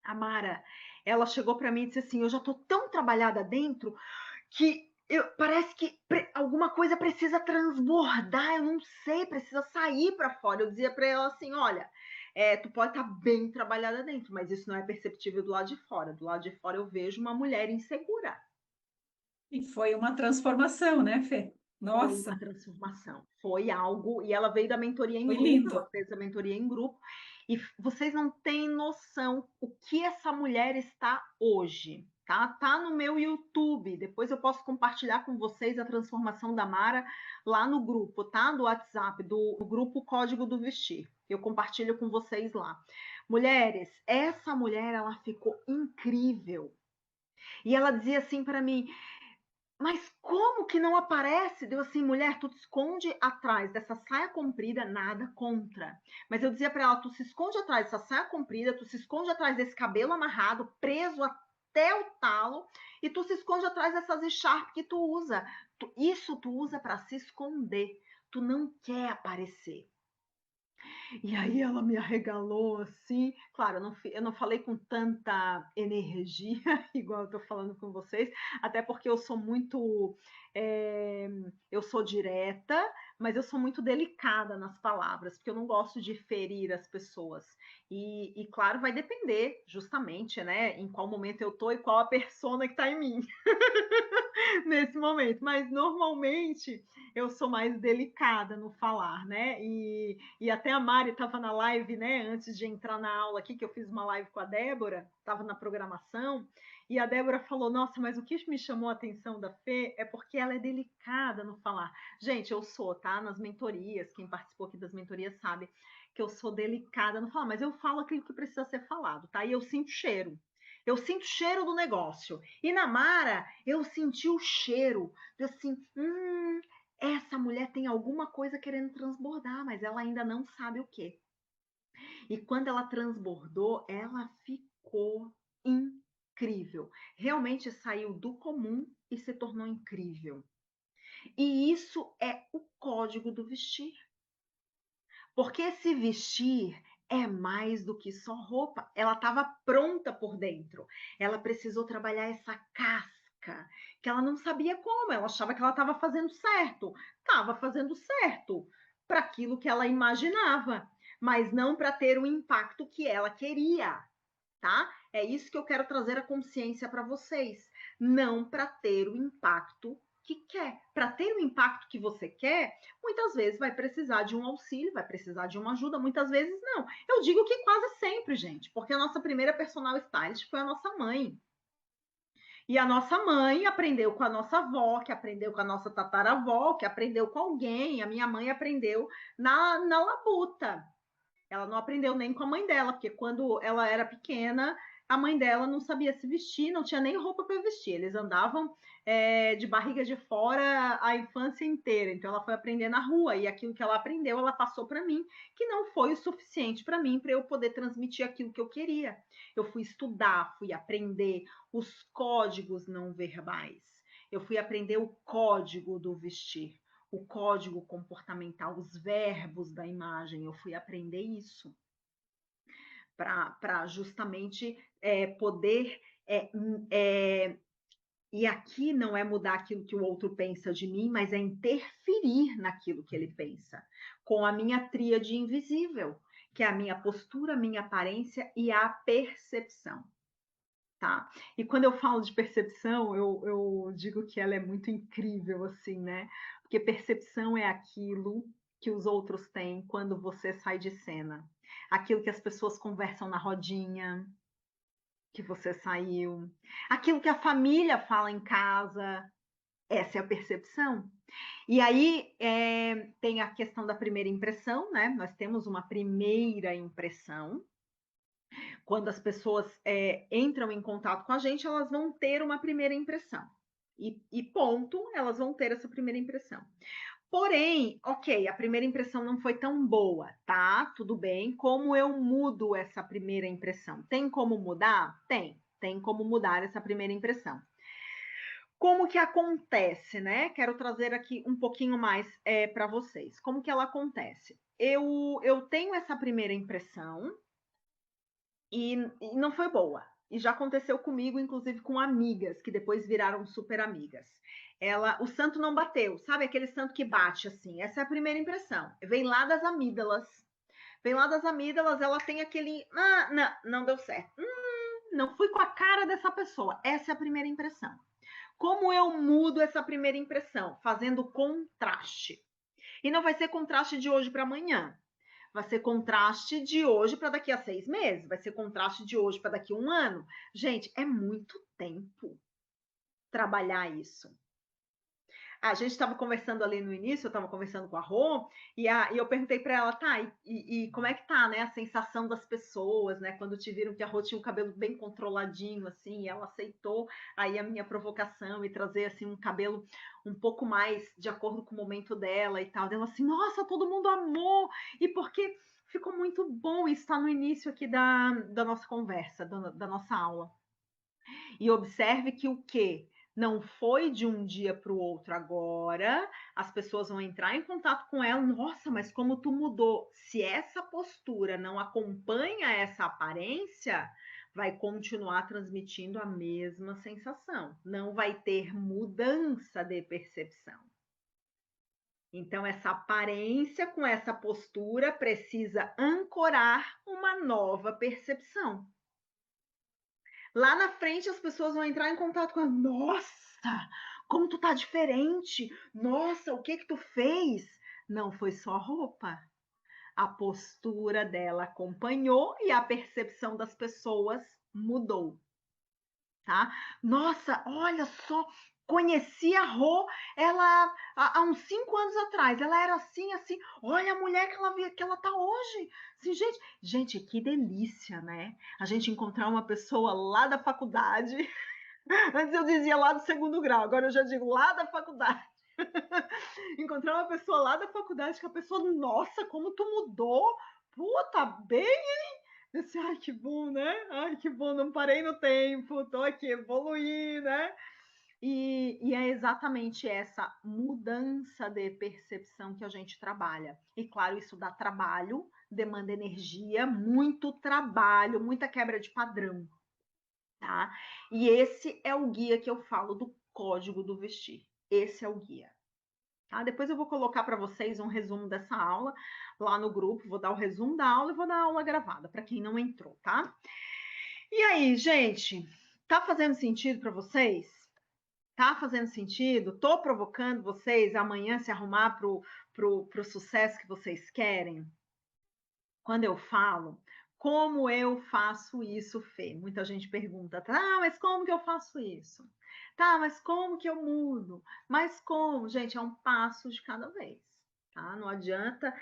A Mara, ela chegou para mim e disse assim, eu já estou tão trabalhada dentro que parece que alguma coisa precisa transbordar, eu não sei, precisa sair para fora. Eu dizia para ela assim, olha, tu pode estar bem trabalhada dentro, mas isso não é perceptível do lado de fora. Do lado de fora eu vejo uma mulher insegura. E foi uma transformação, né, Fê? Foi uma Nossa, transformação, foi algo, e ela veio da mentoria em foi grupo, lindo. ela fez a mentoria em grupo, e vocês não têm noção o que essa mulher está hoje, tá? Tá no meu YouTube, depois eu posso compartilhar com vocês a transformação da Mara lá no grupo, tá? Do WhatsApp, do grupo Código do Vestir, eu compartilho com vocês lá. Mulheres, essa mulher, ela ficou incrível, e ela dizia assim para mim, Mas como que não aparece? Deu assim, mulher, tu te esconde atrás dessa saia comprida, nada contra. Mas eu dizia para ela, tu se esconde atrás dessa saia comprida, tu se esconde atrás desse cabelo amarrado, preso até o talo, e tu se esconde atrás dessas echarpes que tu usa. Isso tu usa para se esconder. Tu não quer aparecer. E aí ela me arregalou assim. Claro, eu não falei com tanta energia, igual eu tô falando com vocês, até porque eu sou muito. é, eu sou direta, mas eu sou muito delicada nas palavras, porque eu não gosto de ferir as pessoas. E claro, vai depender, justamente, né, em qual momento eu tô e qual a persona que tá em mim nesse momento. Mas normalmente eu sou mais delicada no falar, né? E até a Mari estava na live, né? Antes de entrar na aula aqui, que eu fiz uma live com a Débora, estava na programação, e a Débora falou: Nossa, mas o que me chamou a atenção da Fê é porque ela é delicada no falar. Gente, eu sou, tá? Nas mentorias, quem participou aqui das mentorias sabe que eu sou delicada no falar, mas eu falo aquilo que precisa ser falado, tá? E eu sinto cheiro. Eu sinto cheiro do negócio. E na Mara, eu senti o cheiro. Eu assim, essa mulher tem alguma coisa querendo transbordar, mas ela ainda não sabe o que. E quando ela transbordou, ela ficou incrível. Realmente saiu do comum e se tornou incrível. E isso é o código do vestir. Porque esse vestir é mais do que só roupa. Ela estava pronta por dentro. Ela precisou trabalhar essa casca, que ela não sabia como. Ela achava que ela estava fazendo certo. Estava fazendo certo para aquilo que ela imaginava, mas não para ter o impacto que ela queria, tá? É isso que eu quero trazer a consciência para vocês. Não para ter o impacto que quer. Para ter o impacto que você quer, muitas vezes vai precisar de um auxílio, vai precisar de uma ajuda, muitas vezes não. Eu digo que quase sempre, gente, porque a nossa primeira personal stylist foi a nossa mãe. E a nossa mãe aprendeu com a nossa avó, que aprendeu com a nossa tataravó, que aprendeu com alguém. A minha mãe aprendeu na labuta. Ela não aprendeu nem com a mãe dela, porque quando ela era pequena, a mãe dela não sabia se vestir, não tinha nem roupa para vestir. Eles andavam de barriga de fora a infância inteira. Então ela foi aprender na rua e aquilo que ela aprendeu, ela passou para mim, que não foi o suficiente para mim para eu poder transmitir aquilo que eu queria. Eu fui estudar, fui aprender os códigos não verbais. Eu fui aprender o código do vestir, o código comportamental, os verbos da imagem. Eu fui aprender isso para justamente poder. E aqui não é mudar aquilo que o outro pensa de mim, mas é interferir naquilo que ele pensa, com a minha tríade invisível, que é a minha postura, a minha aparência e a percepção. Tá? E quando eu falo de percepção, eu digo que ela é muito incrível, assim, né? Porque percepção é aquilo que os outros têm quando você sai de cena. Aquilo que as pessoas conversam na rodinha, que você saiu. Aquilo que a família fala em casa. Essa é a percepção. E aí tem a questão da primeira impressão, né? Nós temos uma primeira impressão. Quando as pessoas entram em contato com a gente, elas vão ter uma primeira impressão. E ponto, elas vão ter essa primeira impressão. Porém, ok, a primeira impressão não foi tão boa, tá? Tudo bem. Como eu mudo essa primeira impressão? Tem como mudar? Tem como mudar essa primeira impressão. Como que acontece, né? Quero trazer aqui um pouquinho mais para vocês. Como que ela acontece? Eu tenho essa primeira impressão, e não foi boa. E já aconteceu comigo, inclusive com amigas, que depois viraram super amigas. O santo não bateu, sabe aquele santo que bate assim? Essa é a primeira impressão. Vem lá das amígdalas. Vem lá das amígdalas, ela tem aquele. Não deu certo. Não fui com a cara dessa pessoa. Essa é a primeira impressão. Como eu mudo essa primeira impressão? Fazendo contraste. E não vai ser contraste de hoje para amanhã. Vai ser contraste de hoje para daqui a 6 meses. Vai ser contraste de hoje para daqui a 1 ano. Gente, é muito tempo trabalhar isso. A gente estava conversando ali no início, eu estava conversando com a Rô, e eu perguntei para ela, tá, e como é que tá, né, a sensação das pessoas, né, quando te viram que a Rô tinha o cabelo bem controladinho, assim, e ela aceitou aí a minha provocação e trazer, assim, um cabelo um pouco mais de acordo com o momento dela e tal. Ela assim, nossa, todo mundo amou, e porque ficou muito bom, isso está no início aqui da nossa conversa, da nossa aula. E observe que o quê? Não foi de um dia para o outro agora, as pessoas vão entrar em contato com ela, nossa, mas como tu mudou? Se essa postura não acompanha essa aparência, vai continuar transmitindo a mesma sensação, não vai ter mudança de percepção. Então, essa aparência com essa postura precisa ancorar uma nova percepção. Lá na frente as pessoas vão entrar em contato com ela. Nossa, como tu tá diferente. Nossa, o que que tu fez? Não foi só roupa. A postura dela acompanhou e a percepção das pessoas mudou, tá? Nossa, olha só, conheci a Rô, ela há uns 5 anos atrás, ela era assim, assim. Olha a mulher que ela tá hoje. Assim, gente, que delícia, né? A gente encontrar uma pessoa lá da faculdade. Antes eu dizia lá do segundo grau, agora eu já digo lá da faculdade. Encontrar uma pessoa lá da faculdade que a pessoa, nossa, como tu mudou. Puta, bem, eu disse, ai, que bom, né? Ai, que bom, não parei no tempo, tô aqui, evoluí, né? E é exatamente essa mudança de percepção que a gente trabalha. E claro, isso dá trabalho, demanda energia, muito trabalho, muita quebra de padrão, tá? E esse é o guia que eu falo do código do vestir. Esse é o guia. Tá? Depois eu vou colocar para vocês um resumo dessa aula lá no grupo, vou dar o resumo da aula e vou dar a aula gravada para quem não entrou, tá? E aí, gente, tá fazendo sentido para vocês? Tá fazendo sentido? Tô provocando vocês amanhã se arrumar pro sucesso que vocês querem? Quando eu falo, como eu faço isso, Fê? Muita gente pergunta, tá, mas como que eu faço isso? Tá, mas como que eu mudo? Mas como? Gente, é um passo de cada vez. Tá? Não adianta.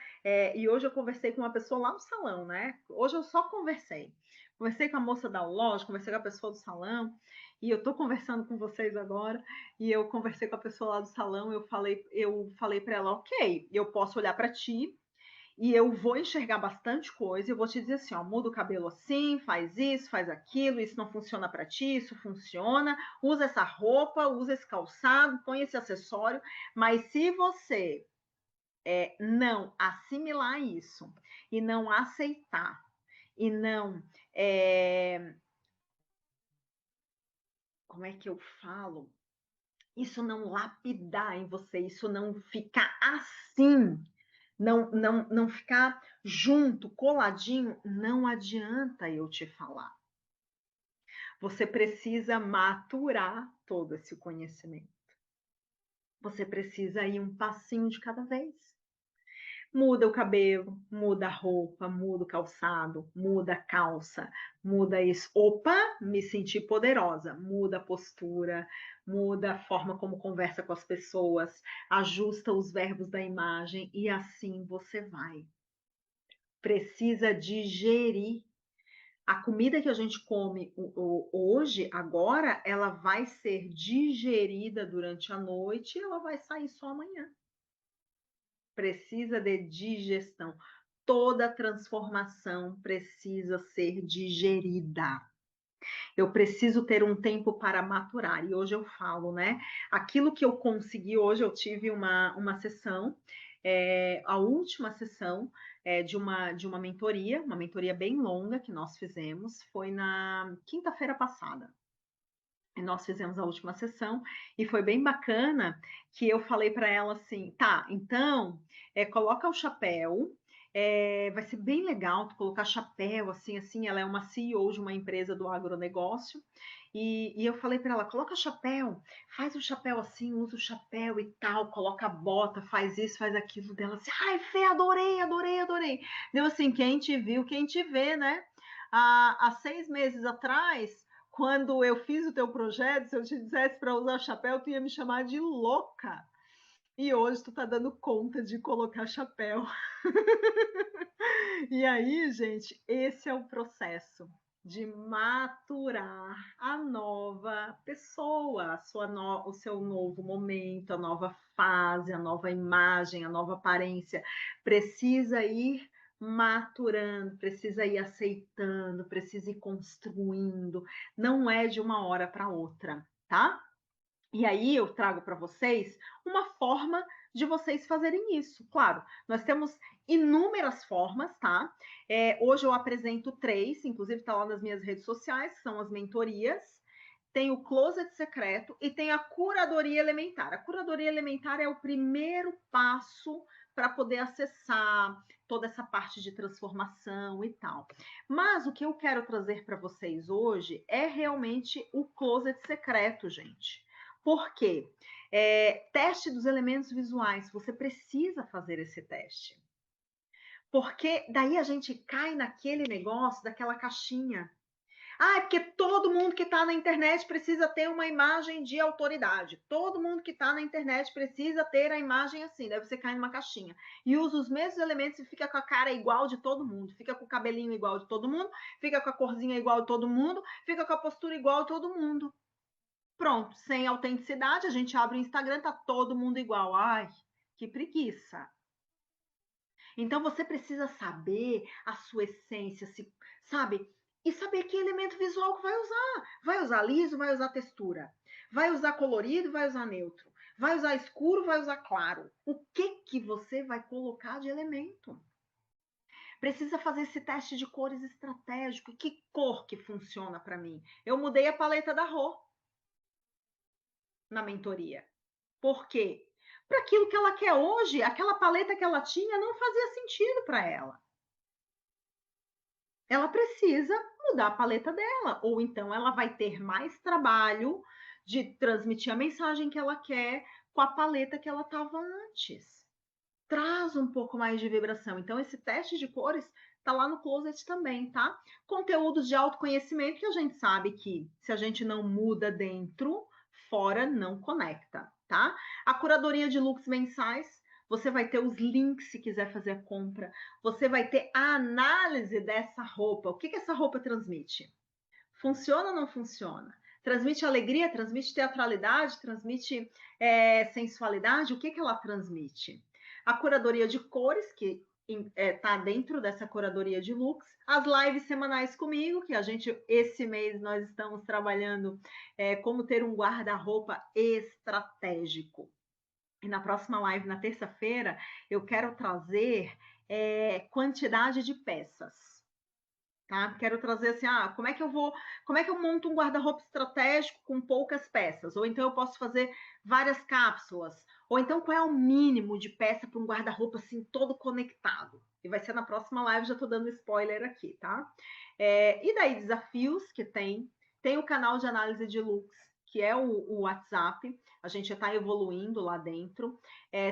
E hoje eu conversei com uma pessoa lá no salão, né? Hoje eu só conversei. Conversei com a moça da loja, conversei com a pessoa do salão, e eu tô conversando com vocês agora, e eu conversei com a pessoa lá do salão, eu falei para ela, ok, eu posso olhar para ti e eu vou enxergar bastante coisa, eu vou te dizer assim, ó, muda o cabelo assim, faz isso, faz aquilo, isso não funciona para ti, isso funciona, usa essa roupa, usa esse calçado, põe esse acessório, mas se você não assimilar isso e não aceitar e não como é que eu falo? Isso não lapidar em você, isso não ficar assim, não ficar junto, coladinho, não adianta eu te falar. Você precisa maturar todo esse conhecimento. Você precisa ir um passinho de cada vez. Muda o cabelo, muda a roupa, muda o calçado, muda a calça, muda isso. Opa, me senti poderosa. Muda a postura, muda a forma como conversa com as pessoas, ajusta os verbos da imagem e assim você vai. Precisa digerir. A comida que a gente come hoje, agora, ela vai ser digerida durante a noite e ela vai sair só amanhã. Precisa de digestão. Toda transformação precisa ser digerida. Eu preciso ter um tempo para maturar. E hoje eu falo, né? Aquilo que eu consegui hoje, eu tive uma sessão, a última sessão de uma mentoria bem longa que nós fizemos, foi na quinta-feira passada. Nós fizemos a última sessão e foi bem bacana que eu falei para ela assim, tá, então coloca o chapéu, vai ser bem legal tu colocar chapéu, assim, ela é uma CEO de uma empresa do agronegócio, e eu falei para ela, coloca chapéu, faz o chapéu assim, usa o chapéu e tal, coloca a bota, faz isso, faz aquilo dela, assim, ai, Fê, adorei, adorei, adorei. Deu assim, quem te viu, quem te vê, né? Há 6 meses atrás, quando eu fiz o teu projeto, se eu te dissesse para usar chapéu, tu ia me chamar de louca. E hoje tu tá dando conta de colocar chapéu. E aí, gente, esse é o processo de maturar a nova pessoa, o seu novo momento, a nova fase, a nova imagem, a nova aparência. Precisa ir maturando, precisa ir aceitando, precisa ir construindo. Não é de uma hora para outra, tá? E aí eu trago para vocês uma forma de vocês fazerem isso. Claro, nós temos inúmeras formas, tá? Hoje eu apresento 3, inclusive está lá nas minhas redes sociais, que são as mentorias. Tem o closet secreto e tem a curadoria elementar. A curadoria elementar é o primeiro passo para poder acessar toda essa parte de transformação e tal. Mas o que eu quero trazer para vocês hoje é realmente o closet secreto, gente. Por quê? Teste dos elementos visuais. Você precisa fazer esse teste. Porque daí a gente cai naquele negócio, daquela caixinha. Ah, é porque todo mundo que está na internet precisa ter uma imagem de autoridade. Todo mundo que está na internet precisa ter a imagem assim. Daí você cai numa caixinha e usa os mesmos elementos e fica com a cara igual de todo mundo. Fica com o cabelinho igual de todo mundo, fica com a corzinha igual de todo mundo, fica com a postura igual de todo mundo. Pronto, sem autenticidade, a gente abre o Instagram, tá todo mundo igual. Ai, que preguiça. Então você precisa saber a sua essência, sabe? E saber que elemento visual que vai usar. Vai usar liso, vai usar textura. Vai usar colorido, vai usar neutro. Vai usar escuro, vai usar claro. O que você vai colocar de elemento? Precisa fazer esse teste de cores estratégico. Que cor que funciona para mim? Eu mudei a paleta da Rô na mentoria. Por quê? Para aquilo que ela quer hoje, aquela paleta que ela tinha não fazia sentido para ela. Ela precisa mudar a paleta dela, ou então ela vai ter mais trabalho de transmitir a mensagem que ela quer com a paleta que ela estava antes. Traz um pouco mais de vibração. Então, esse teste de cores tá lá no Closet também, tá? Conteúdos de autoconhecimento que a gente sabe que se a gente não muda dentro, fora não conecta, tá? A curadoria de looks mensais, você vai ter os links se quiser fazer a compra. Você vai ter a análise dessa roupa. O que essa roupa transmite? Funciona ou não funciona? Transmite alegria, transmite teatralidade, transmite sensualidade? O que ela transmite? A curadoria de cores, que está dentro dessa curadoria de looks. As lives semanais comigo, que a gente, esse mês, nós estamos trabalhando como ter um guarda-roupa estratégico. E na próxima live, na terça-feira, eu quero trazer quantidade de peças. Tá? Quero trazer assim, como é que eu monto um guarda-roupa estratégico com poucas peças? Ou então eu posso fazer várias cápsulas? Ou então qual é o mínimo de peça para um guarda-roupa assim todo conectado? E vai ser na próxima live, já estou dando spoiler aqui, tá? E daí desafios que tem o canal de análise de looks, que é o WhatsApp, a gente já está evoluindo lá dentro.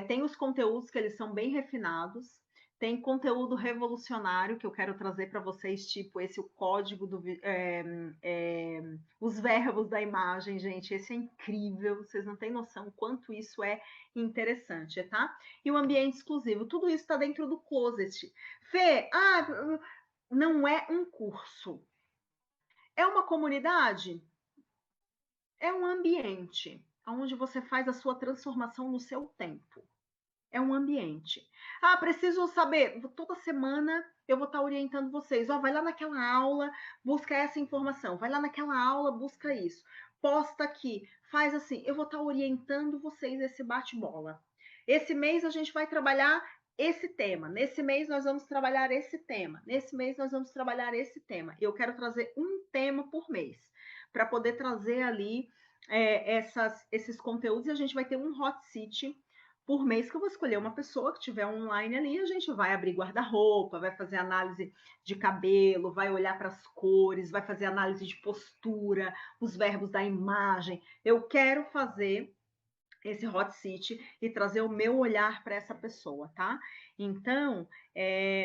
Tem os conteúdos que eles são bem refinados. Tem conteúdo revolucionário que eu quero trazer para vocês, tipo esse o código os verbos da imagem, gente. Esse é incrível, vocês não têm noção quanto isso é interessante, tá? E o ambiente exclusivo, tudo isso está dentro do Closet. Fê, não é um curso, é uma comunidade, é um ambiente onde você faz a sua transformação no seu tempo. É um ambiente. Preciso saber. Toda semana eu vou estar orientando vocês. Vai lá naquela aula, busca essa informação. Vai lá naquela aula, busca isso. Posta aqui, faz assim. Eu vou estar orientando vocês esse bate-bola. Esse mês a gente vai trabalhar esse tema. Nesse mês nós vamos trabalhar esse tema. Nesse mês nós vamos trabalhar esse tema. Eu quero trazer um tema por mês para poder trazer ali esses conteúdos e a gente vai ter um hot seat por mês que eu vou escolher uma pessoa que tiver online ali, a gente vai abrir guarda-roupa, vai fazer análise de cabelo, vai olhar para as cores, vai fazer análise de postura, os verbos da imagem. Eu quero fazer esse hot seat e trazer o meu olhar para essa pessoa, tá? Então,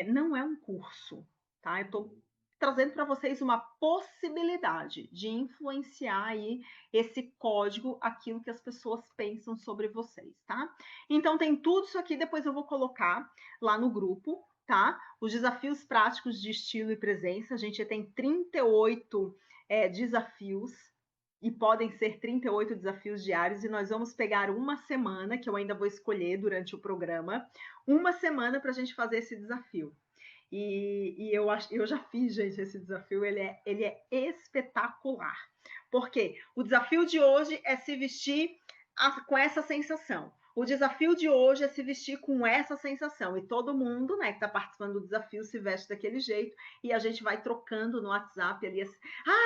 não é um curso, tá? Eu tô trazendo para vocês uma possibilidade de influenciar aí esse código, aquilo que as pessoas pensam sobre vocês, tá? Então tem tudo isso aqui, depois eu vou colocar lá no grupo, tá? Os desafios práticos de estilo e presença, a gente tem 38 desafios, e podem ser 38 desafios diários, e nós vamos pegar uma semana, que eu ainda vou escolher durante o programa, uma semana para a gente fazer esse desafio. E eu já fiz, gente, esse desafio, ele é espetacular. Porque o desafio de hoje é se vestir com essa sensação. O desafio de hoje é se vestir com essa sensação. E todo mundo, né, que está participando do desafio se veste daquele jeito. E a gente vai trocando no WhatsApp ali. Assim,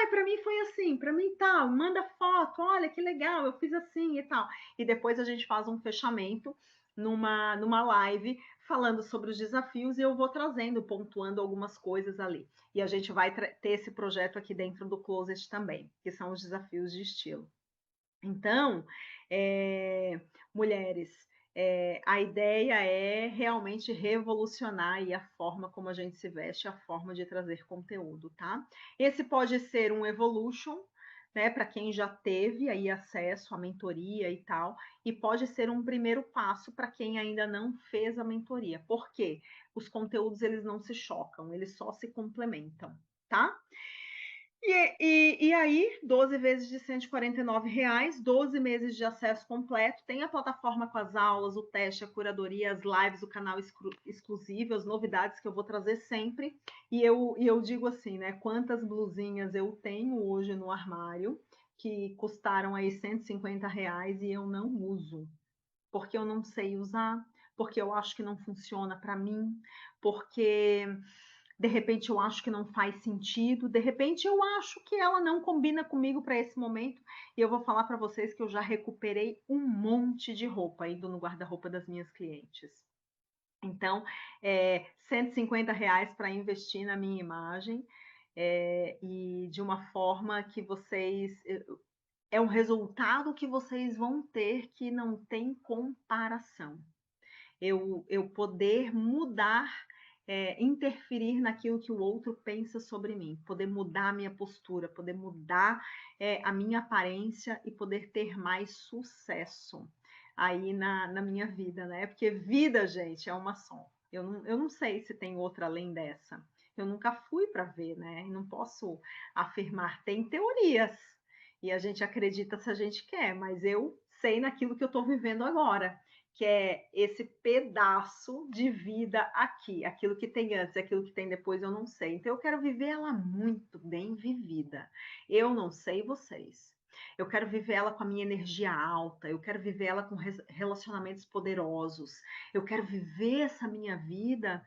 para mim foi assim, para mim tal. Manda foto, olha que legal, eu fiz assim e tal. E depois a gente faz um fechamento numa live falando sobre os desafios e eu vou trazendo, pontuando algumas coisas ali. E a gente vai ter esse projeto aqui dentro do Closet também, que são os desafios de estilo. Então, mulheres, a ideia é realmente revolucionar aí a forma como a gente se veste, a forma de trazer conteúdo, tá? Esse pode ser um evolution, né, para quem já teve aí acesso à mentoria e tal, e pode ser um primeiro passo para quem ainda não fez a mentoria. Por quê? Os conteúdos eles não se chocam, eles só se complementam, tá? E aí, 12 vezes de R$ 149, 12 meses de acesso completo, tem a plataforma com as aulas, o teste, a curadoria, as lives, o canal exclusivo, as novidades que eu vou trazer sempre. E eu digo assim, né? Quantas blusinhas eu tenho hoje no armário que custaram aí R$ 150 e eu não uso, porque eu não sei usar, porque eu acho que não funciona para mim, porque de repente eu acho que não faz sentido, de repente eu acho que ela não combina comigo para esse momento, e eu vou falar para vocês que eu já recuperei um monte de roupa indo no guarda-roupa das minhas clientes. Então, R$ 150 para investir na minha imagem, e de uma forma que vocês... É um resultado que vocês vão ter que não tem comparação. Eu poder mudar, interferir naquilo que o outro pensa sobre mim, poder mudar a minha postura, poder mudar a minha aparência e poder ter mais sucesso aí na minha vida, né? Porque vida, gente, é uma só. Eu não sei se tem outra além dessa. Eu nunca fui para ver, né? Não posso afirmar. Tem teorias e a gente acredita se a gente quer, mas eu sei naquilo que eu estou vivendo agora, que é esse pedaço de vida aqui, aquilo que tem antes, aquilo que tem depois, eu não sei. Então eu quero viver ela muito bem vivida. Eu não sei vocês. Eu quero viver ela com a minha energia alta, eu quero viver ela com relacionamentos poderosos, eu quero viver essa minha vida,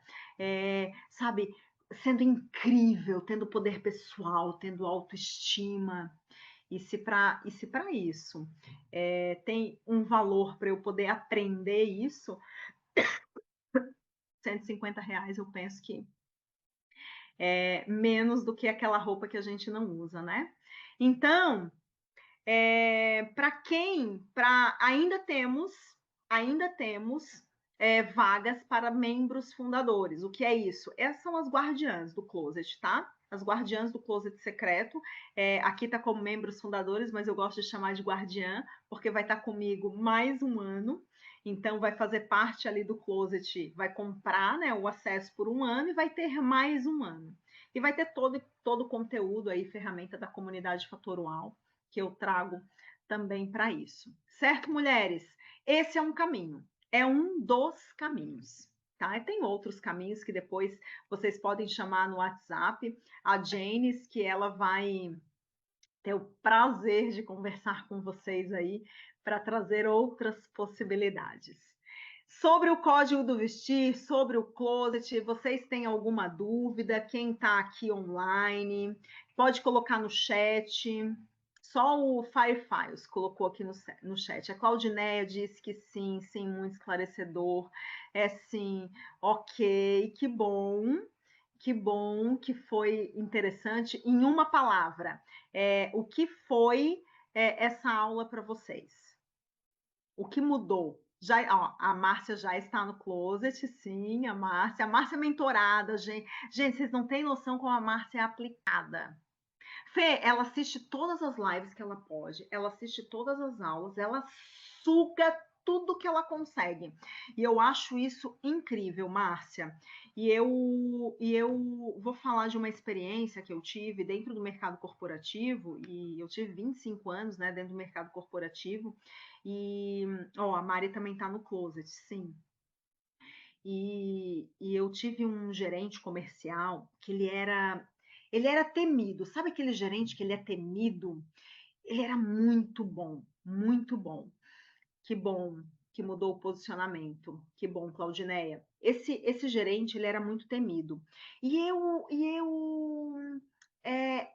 sabe, sendo incrível, tendo poder pessoal, tendo autoestima. E se para isso tem um valor para eu poder aprender isso, R$ 150 eu penso que é menos do que aquela roupa que a gente não usa, né? Então, ainda temos vagas para membros fundadores. O que é isso? Essas são as guardiãs do Closet, tá? As guardiãs do Closet Secreto. Aqui tá como membros fundadores, mas eu gosto de chamar de guardiã, porque vai estar comigo mais um ano. Então, vai fazer parte ali do Closet, vai comprar, né, o acesso por um ano e vai ter mais um ano. E vai ter todo o conteúdo aí, ferramenta da comunidade Fatorual, que eu trago também para isso. Certo, mulheres? Esse é um caminho, é um dos caminhos, tá? E tem outros caminhos que depois vocês podem chamar no WhatsApp a Janes, que ela vai ter o prazer de conversar com vocês aí para trazer outras possibilidades. Sobre o código do vestir, sobre o closet, vocês têm alguma dúvida? Quem está aqui online, pode colocar no chat. Só o Firefiles colocou aqui no chat. A Claudineia disse que sim, sim, muito esclarecedor. É sim, ok, que bom, que foi interessante. Em uma palavra, o que foi essa aula para vocês? O que mudou? Já, ó, a Márcia já está no closet, sim, a Márcia. A Márcia é mentorada, gente. Gente, vocês não têm noção como a Márcia é aplicada. Fê, ela assiste todas as lives que ela pode, ela assiste todas as aulas, ela suga tudo que ela consegue. E eu acho isso incrível, Márcia. E eu vou falar de uma experiência que eu tive dentro do mercado corporativo, e eu tive 25 anos, né, dentro do mercado corporativo. E, ó, a Mari também tá no closet, sim. E eu tive um gerente comercial que ele era temido. Sabe aquele gerente que ele é temido? Ele era muito bom, muito bom. Que bom que mudou o posicionamento. Que bom, Claudineia. Esse gerente, ele era muito temido. E eu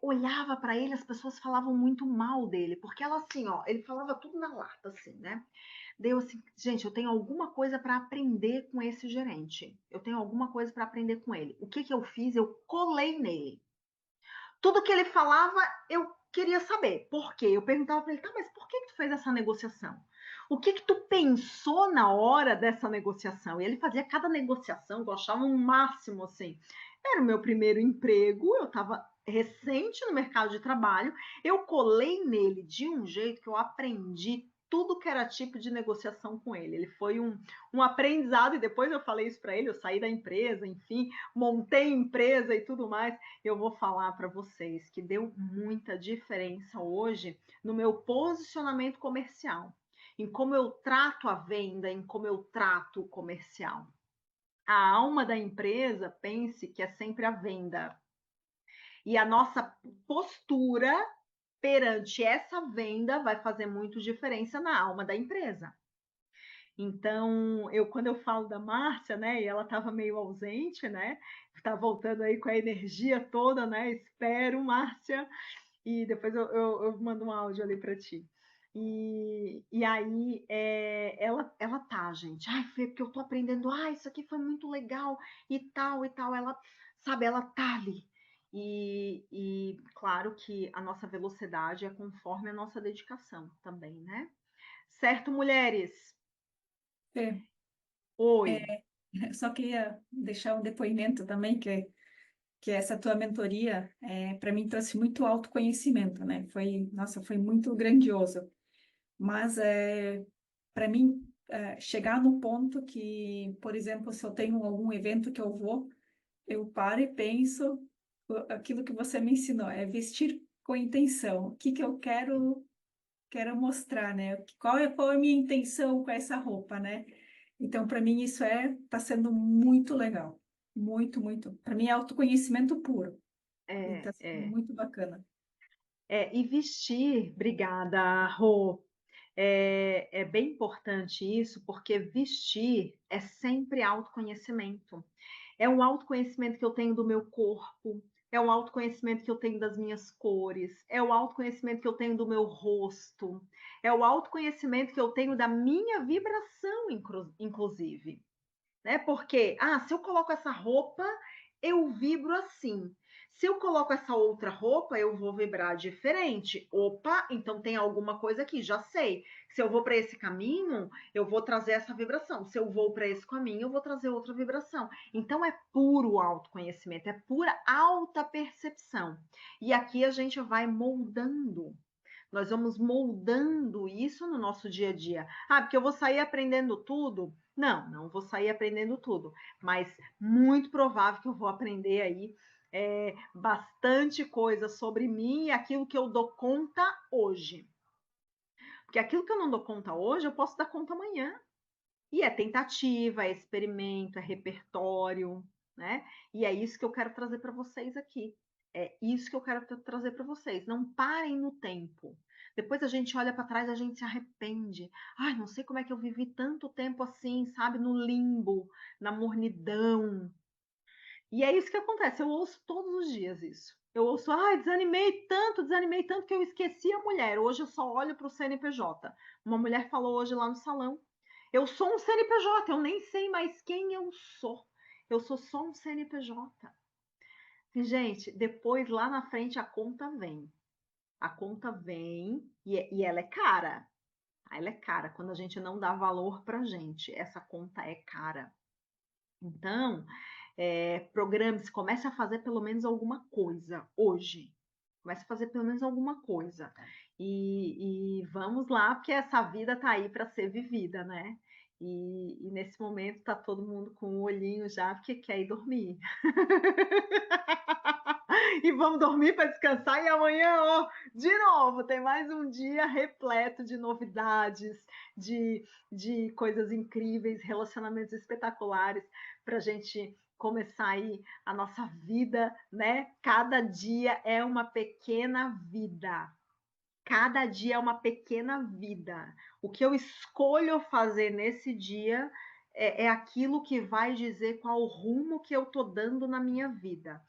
olhava para ele, as pessoas falavam muito mal dele, porque ela assim, ó, ele falava tudo na lata, assim, né? Deu assim, gente, eu tenho alguma coisa para aprender com esse gerente. Eu tenho alguma coisa para aprender com ele. O que que eu fiz? Eu colei nele. Tudo que ele falava, eu queria saber. Por quê? Eu perguntava para ele, tá, mas por que que tu fez essa negociação? O que que tu pensou na hora dessa negociação? E ele fazia cada negociação, eu achava um máximo, assim. Era o meu primeiro emprego, eu estava recente no mercado de trabalho, eu colei nele de um jeito que eu aprendi tudo que era tipo de negociação com ele. Ele foi um aprendizado, e depois eu falei isso para ele, eu saí da empresa, enfim, montei empresa e tudo mais. Eu vou falar para vocês que deu muita diferença hoje no meu posicionamento comercial, em como eu trato a venda, em como eu trato o comercial. A alma da empresa, pense que é sempre a venda. E a nossa postura perante essa venda vai fazer muito diferença na alma da empresa. Então, quando eu falo da Márcia, né, e ela estava meio ausente, né, está voltando aí com a energia toda, né, espero, Márcia, e depois eu mando um áudio ali para ti. E aí, ela tá, gente, ai, Fê, porque eu tô aprendendo, isso aqui foi muito legal, e tal, ela, sabe, ela tá ali. E claro que a nossa velocidade é conforme a nossa dedicação também, né? Certo, mulheres? Fê, Oi. só queria deixar um depoimento também, que essa tua mentoria, para mim, trouxe muito autoconhecimento, né? Foi, nossa, foi muito grandioso. Mas, para mim, chegar no ponto que, por exemplo, se eu tenho algum evento que eu vou, eu paro e penso aquilo que você me ensinou, é vestir com intenção. O que que eu quero mostrar, né? Qual é a minha intenção com essa roupa, né? Então, para mim, isso tá sendo muito legal. Muito, muito. Para mim, é autoconhecimento puro. E É, tá sendo é. muito bacana. E vestir, obrigada, Rô. É bem importante isso, porque vestir é sempre autoconhecimento. É um autoconhecimento que eu tenho do meu corpo, é um autoconhecimento que eu tenho das minhas cores, é o autoconhecimento que eu tenho do meu rosto, é o autoconhecimento que eu tenho da minha vibração, inclusive. Né? Porque, se eu coloco essa roupa, eu vibro assim. Se eu coloco essa outra roupa, eu vou vibrar diferente. Opa, então tem alguma coisa aqui, já sei. Se eu vou para esse caminho, eu vou trazer essa vibração. Se eu vou para esse caminho, eu vou trazer outra vibração. Então é puro autoconhecimento, é pura alta percepção. E aqui a gente vai moldando. Nós vamos moldando isso no nosso dia a dia. Porque eu vou sair aprendendo tudo? Não, não vou sair aprendendo tudo, mas muito provável que eu vou aprender aí bastante coisa sobre mim e aquilo que eu dou conta hoje. Porque aquilo que eu não dou conta hoje, eu posso dar conta amanhã. E é tentativa, é experimento, é repertório, né? E é isso que eu quero trazer para vocês aqui. É isso que eu quero trazer para vocês. Não parem no tempo. Depois a gente olha para trás, a gente se arrepende. Ai, não sei como é que eu vivi tanto tempo assim, sabe, no limbo, na mornidão. E é isso que acontece. Eu ouço todos os dias isso. Eu ouço, desanimei tanto que eu esqueci a mulher. Hoje eu só olho para o CNPJ. Uma mulher falou hoje lá no salão. Eu sou um CNPJ, eu nem sei mais quem eu sou. Eu sou só um CNPJ. E, gente, depois lá na frente a conta vem. A conta vem e ela é cara. ela é cara. Quando a gente não dá valor pra gente, essa conta é cara. Então, programe-se, comece a fazer pelo menos alguma coisa hoje. Comece a fazer pelo menos alguma coisa. E vamos lá, porque essa vida tá aí para ser vivida, né? E nesse momento tá todo mundo com o olhinho já porque quer ir dormir. E vamos dormir para descansar, e amanhã, ó, de novo, tem mais um dia repleto de novidades, de, de coisas incríveis, relacionamentos espetaculares para a gente começar aí a nossa vida, né? Cada dia é uma pequena vida. Cada dia é uma pequena vida. O que eu escolho fazer nesse dia é aquilo que vai dizer qual o rumo que eu tô dando na minha vida.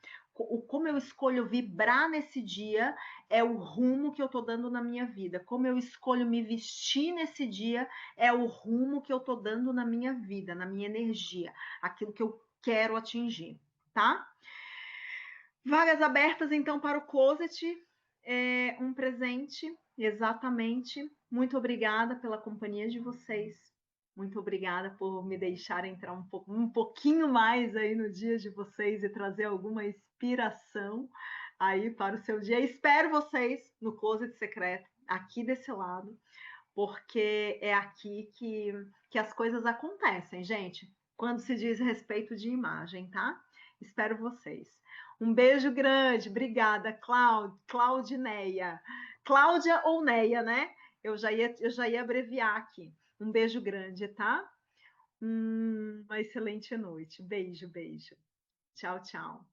Como eu escolho vibrar nesse dia é o rumo que eu tô dando na minha vida. Como eu escolho me vestir nesse dia é o rumo que eu tô dando na minha vida, na minha energia, aquilo que eu quero atingir, tá? Vagas abertas, então, para o Closet. É um presente, exatamente. Muito obrigada pela companhia de vocês. Muito obrigada por me deixar entrar um pouquinho mais aí no dia de vocês e trazer alguma inspiração aí para o seu dia. Espero vocês no Closet Secreto, aqui desse lado, porque é aqui que as coisas acontecem, gente, quando se diz respeito de imagem, tá? Espero vocês. Um beijo grande, obrigada, Claudineia. Cláudia ou Neia, né? Eu já ia abreviar aqui. Um beijo grande, tá? Uma excelente noite. Beijo, beijo. Tchau, tchau.